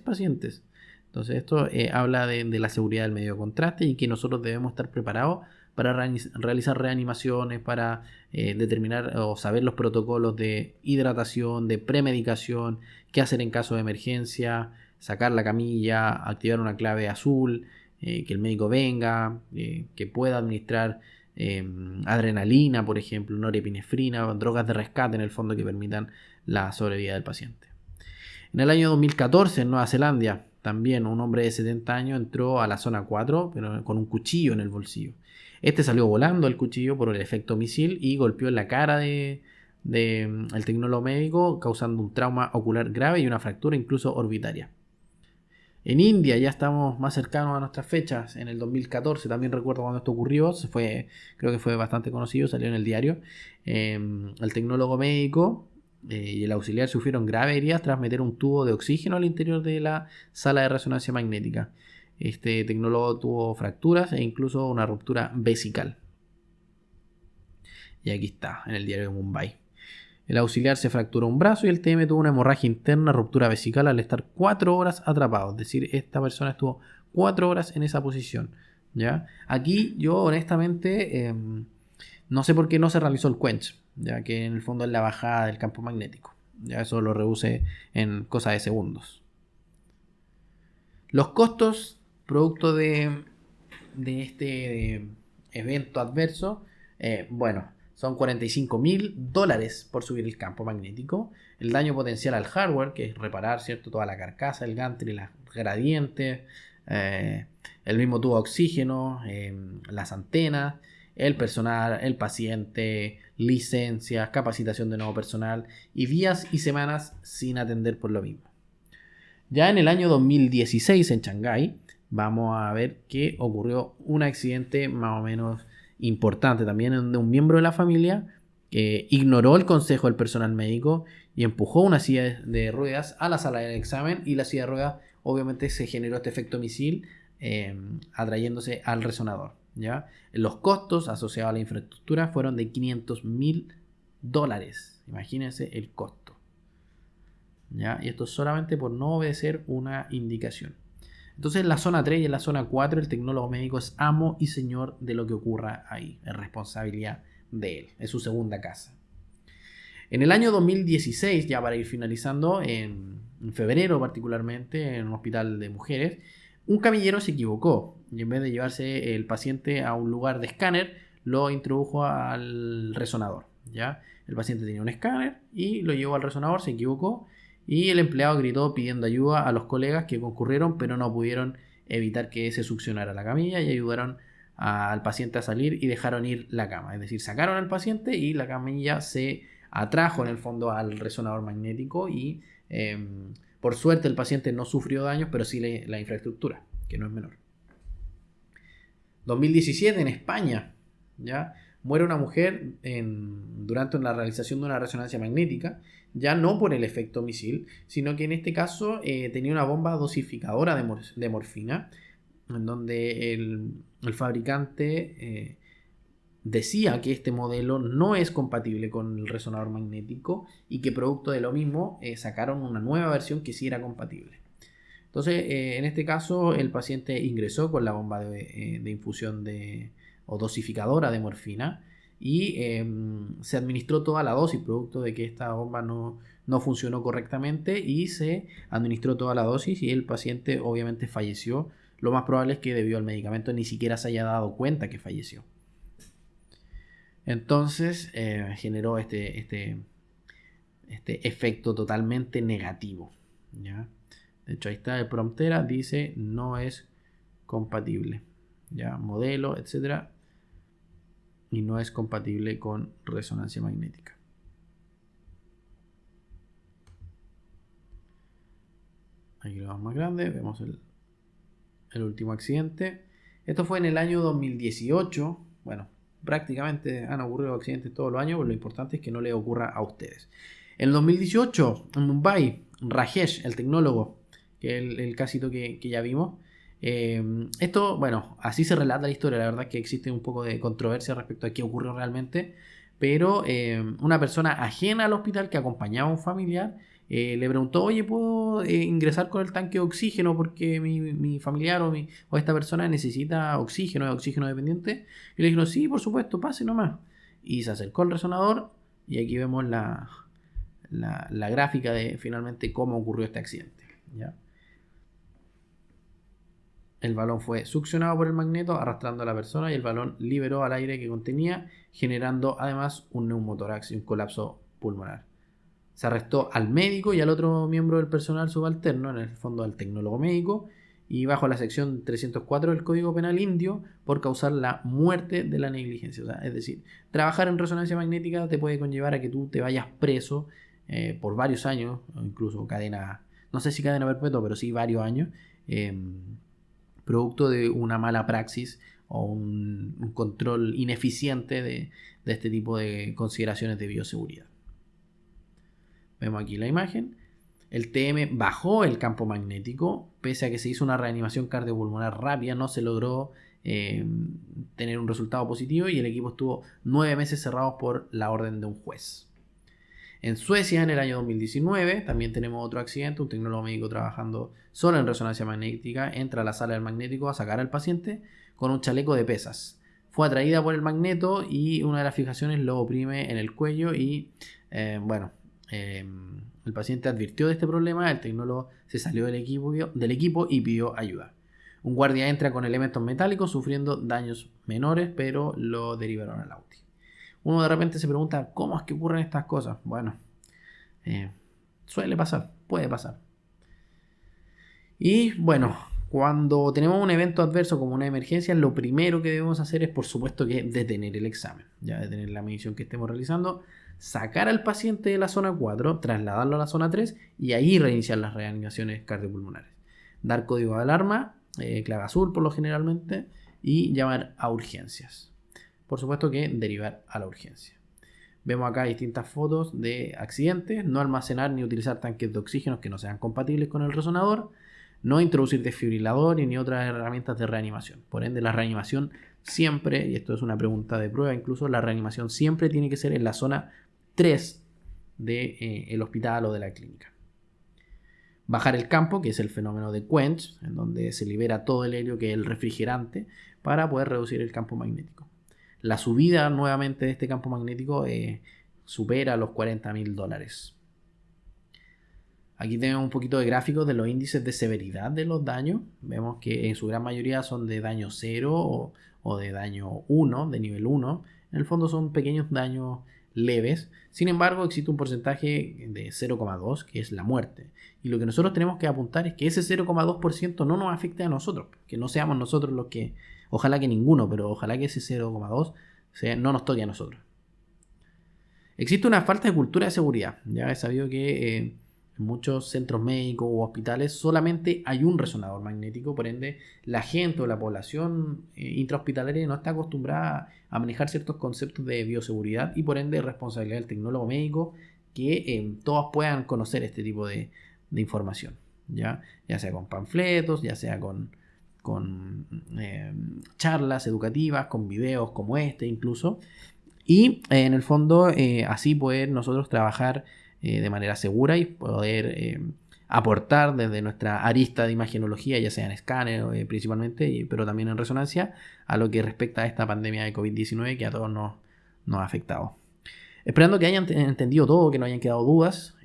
Speaker 1: pacientes. Entonces esto habla de la seguridad del medio de contraste y que nosotros debemos estar preparados para realizar reanimaciones, para determinar o saber los protocolos de hidratación, de premedicación, qué hacer en caso de emergencia, sacar la camilla, activar una clave azul, que el médico venga, que pueda administrar adrenalina, por ejemplo, norepinefrina, drogas de rescate en el fondo que permitan la sobrevida del paciente. En el año 2014, en Nueva Zelanda, también un hombre de 70 años entró a la zona 4, pero con un cuchillo en el bolsillo. Este salió volando el cuchillo por el efecto misil y golpeó en la cara del tecnólogo médico, causando un trauma ocular grave y una fractura incluso orbitaria. En India ya estamos más cercanos a nuestras fechas. En el 2014, también recuerdo cuando esto ocurrió, creo que fue bastante conocido, salió en el diario. El tecnólogo médico y el auxiliar sufrieron graves heridas tras meter un tubo de oxígeno al interior de la sala de resonancia magnética. Este tecnólogo tuvo fracturas e incluso una ruptura vesical. Y aquí está, en el diario de Mumbai. El auxiliar se fracturó un brazo y el TM tuvo una hemorragia interna, ruptura vesical al estar 4 horas atrapado. Es decir, esta persona estuvo 4 horas en esa posición. ¿Ya? Aquí yo honestamente no sé por qué no se realizó el quench, ya que en el fondo es la bajada del campo magnético. Ya eso lo reduce en cosa de segundos. Los costos producto de este evento adverso, son $45,000 por subir el campo magnético. El daño potencial al hardware, que es reparar, ¿cierto?, toda la carcasa, el gantry, las gradientes, el mismo tubo de oxígeno, las antenas, el personal, el paciente, licencias, capacitación de nuevo personal y días y semanas sin atender por lo mismo. Ya en el año 2016 en Shanghái vamos a ver que ocurrió un accidente más o menos importante también, donde un miembro de la familia ignoró el consejo del personal médico y empujó una silla de ruedas a la sala del examen, y la silla de ruedas obviamente se generó este efecto misil atrayéndose al resonador. ¿Ya? Los costos asociados a la infraestructura fueron de $500,000. Imagínense el costo. ¿Ya? Y esto solamente por no obedecer una indicación. Entonces en la zona 3 y en la zona 4 el tecnólogo médico es amo y señor de lo que ocurra ahí. Es responsabilidad de él. Es su segunda casa. En el año 2016, ya para ir finalizando, en febrero particularmente, en un hospital de mujeres, un camillero se equivocó y en vez de llevarse el paciente a un lugar de escáner, lo introdujo al resonador. ¿Ya? El paciente tenía un escáner y lo llevó al resonador, se equivocó. Y el empleado gritó pidiendo ayuda a los colegas que concurrieron, pero no pudieron evitar que se succionara la camilla y ayudaron al paciente a salir y dejaron ir la cama. Es decir, sacaron al paciente y la camilla se atrajo en el fondo al resonador magnético y por suerte el paciente no sufrió daños, pero sí la infraestructura, que no es menor. 2017 en España, ¿ya? Muere una mujer durante la realización de una resonancia magnética, ya no por el efecto misil, sino que en este caso tenía una bomba dosificadora de morfina, en donde el fabricante decía que este modelo no es compatible con el resonador magnético y que producto de lo mismo sacaron una nueva versión que sí era compatible. Entonces, en este caso, el paciente ingresó con la bomba de infusión o dosificadora de morfina y se administró toda la dosis producto de que esta bomba no funcionó correctamente, y se administró toda la dosis y el paciente obviamente falleció. Lo más probable es que debido al medicamento ni siquiera se haya dado cuenta que falleció. Entonces generó este efecto totalmente negativo, ¿ya? De hecho ahí está el promptera, dice no es compatible, ya, modelo, etcétera, y no es compatible con resonancia magnética. Aquí lo vemos más grande, vemos el último accidente. Esto fue en el año 2018. Bueno, prácticamente han ocurrido accidentes todos los años, pero lo importante es que no le ocurra a ustedes. En el 2018, en Mumbai, Rajesh, el tecnólogo, que es el casito que ya vimos, Esto, bueno, así se relata la historia. La verdad es que existe un poco de controversia respecto a qué ocurrió realmente, pero una persona ajena al hospital que acompañaba a un familiar le preguntó, oye, ¿puedo ingresar con el tanque de oxígeno porque mi familiar o esta persona necesita oxígeno, es oxígeno dependiente? Y le dijeron, sí, por supuesto, pase nomás. Y se acercó al resonador y aquí vemos la gráfica de finalmente cómo ocurrió este accidente, ¿ya? El balón fue succionado por el magneto arrastrando a la persona y el balón liberó al aire que contenía, generando además un neumotórax y un colapso pulmonar. Se arrestó al médico y al otro miembro del personal subalterno, en el fondo al tecnólogo médico, y bajo la sección 304 del Código Penal indio por causar la muerte de la negligencia. O sea, es decir, trabajar en resonancia magnética te puede conllevar a que tú te vayas preso por varios años, o incluso cadena, no sé si cadena perpetua, pero sí varios años, producto de una mala praxis o un control ineficiente de este tipo de consideraciones de bioseguridad. Vemos aquí la imagen. El TM bajó el campo magnético, pese a que se hizo una reanimación cardiopulmonar rápida, no se logró tener un resultado positivo y el equipo estuvo 9 meses cerrados por la orden de un juez. En Suecia, en el año 2019, también tenemos otro accidente. Un tecnólogo médico trabajando solo en resonancia magnética entra a la sala del magnético a sacar al paciente con un chaleco de pesas. Fue atraída por el magneto y una de las fijaciones lo oprime en el cuello y el paciente advirtió de este problema. El tecnólogo se salió del equipo y pidió ayuda. Un guardia entra con elementos metálicos sufriendo daños menores, pero lo derivaron al UTI. Uno de repente se pregunta, ¿cómo es que ocurren estas cosas? Bueno, suele pasar, puede pasar. Y bueno, cuando tenemos un evento adverso como una emergencia, lo primero que debemos hacer es, por supuesto, que detener el examen, ya detener la medición que estemos realizando, sacar al paciente de la zona 4, trasladarlo a la zona 3 y ahí reiniciar las reanimaciones cardiopulmonares. Dar código de alarma, clave azul por lo generalmente, y llamar a urgencias. Por supuesto que derivar a la urgencia. Vemos acá distintas fotos de accidentes. No almacenar ni utilizar tanques de oxígeno que no sean compatibles con el resonador. No introducir desfibriladores ni otras herramientas de reanimación. Por ende, la reanimación siempre, y esto es una pregunta de prueba incluso, la reanimación siempre tiene que ser en la zona 3 del hospital o de la clínica. Bajar el campo, que es el fenómeno de quench, en donde se libera todo el helio, que es el refrigerante, para poder reducir el campo magnético. La subida nuevamente de este campo magnético supera los $40.000. Aquí tenemos un poquito de gráficos de los índices de severidad de los daños. Vemos que en su gran mayoría son de daño 0 o de daño 1, de nivel 1. En el fondo son pequeños daños leves. Sin embargo, existe un porcentaje de 0,2 que es la muerte. Y lo que nosotros tenemos que apuntar es que ese 0,2% no nos afecte a nosotros. Que no seamos nosotros los que... Ojalá que ninguno, pero ojalá que ese 0,2 no nos toque a nosotros. Existe una falta de cultura de seguridad. Ya he sabido que en muchos centros médicos u hospitales solamente hay un resonador magnético, por ende la gente o la población intrahospitalaria no está acostumbrada a manejar ciertos conceptos de bioseguridad y por ende responsabilidad del tecnólogo médico que todos puedan conocer este tipo de información. Ya sea con panfletos, ya sea con charlas educativas, con videos como este incluso, y en el fondo así poder nosotros trabajar de manera segura y poder aportar desde nuestra arista de imagenología, ya sea en escáner principalmente, pero también en resonancia, a lo que respecta a esta pandemia de COVID-19 que a todos nos ha afectado. Esperando que hayan entendido todo, que no hayan quedado dudas,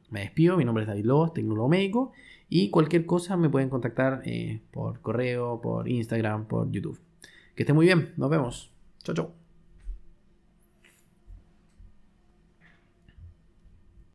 Speaker 1: me despido. Mi nombre es David Lobos, tecnólogo médico. Y cualquier cosa me pueden contactar por correo, por Instagram, por YouTube. Que esté muy bien. Nos vemos. Chau, chau.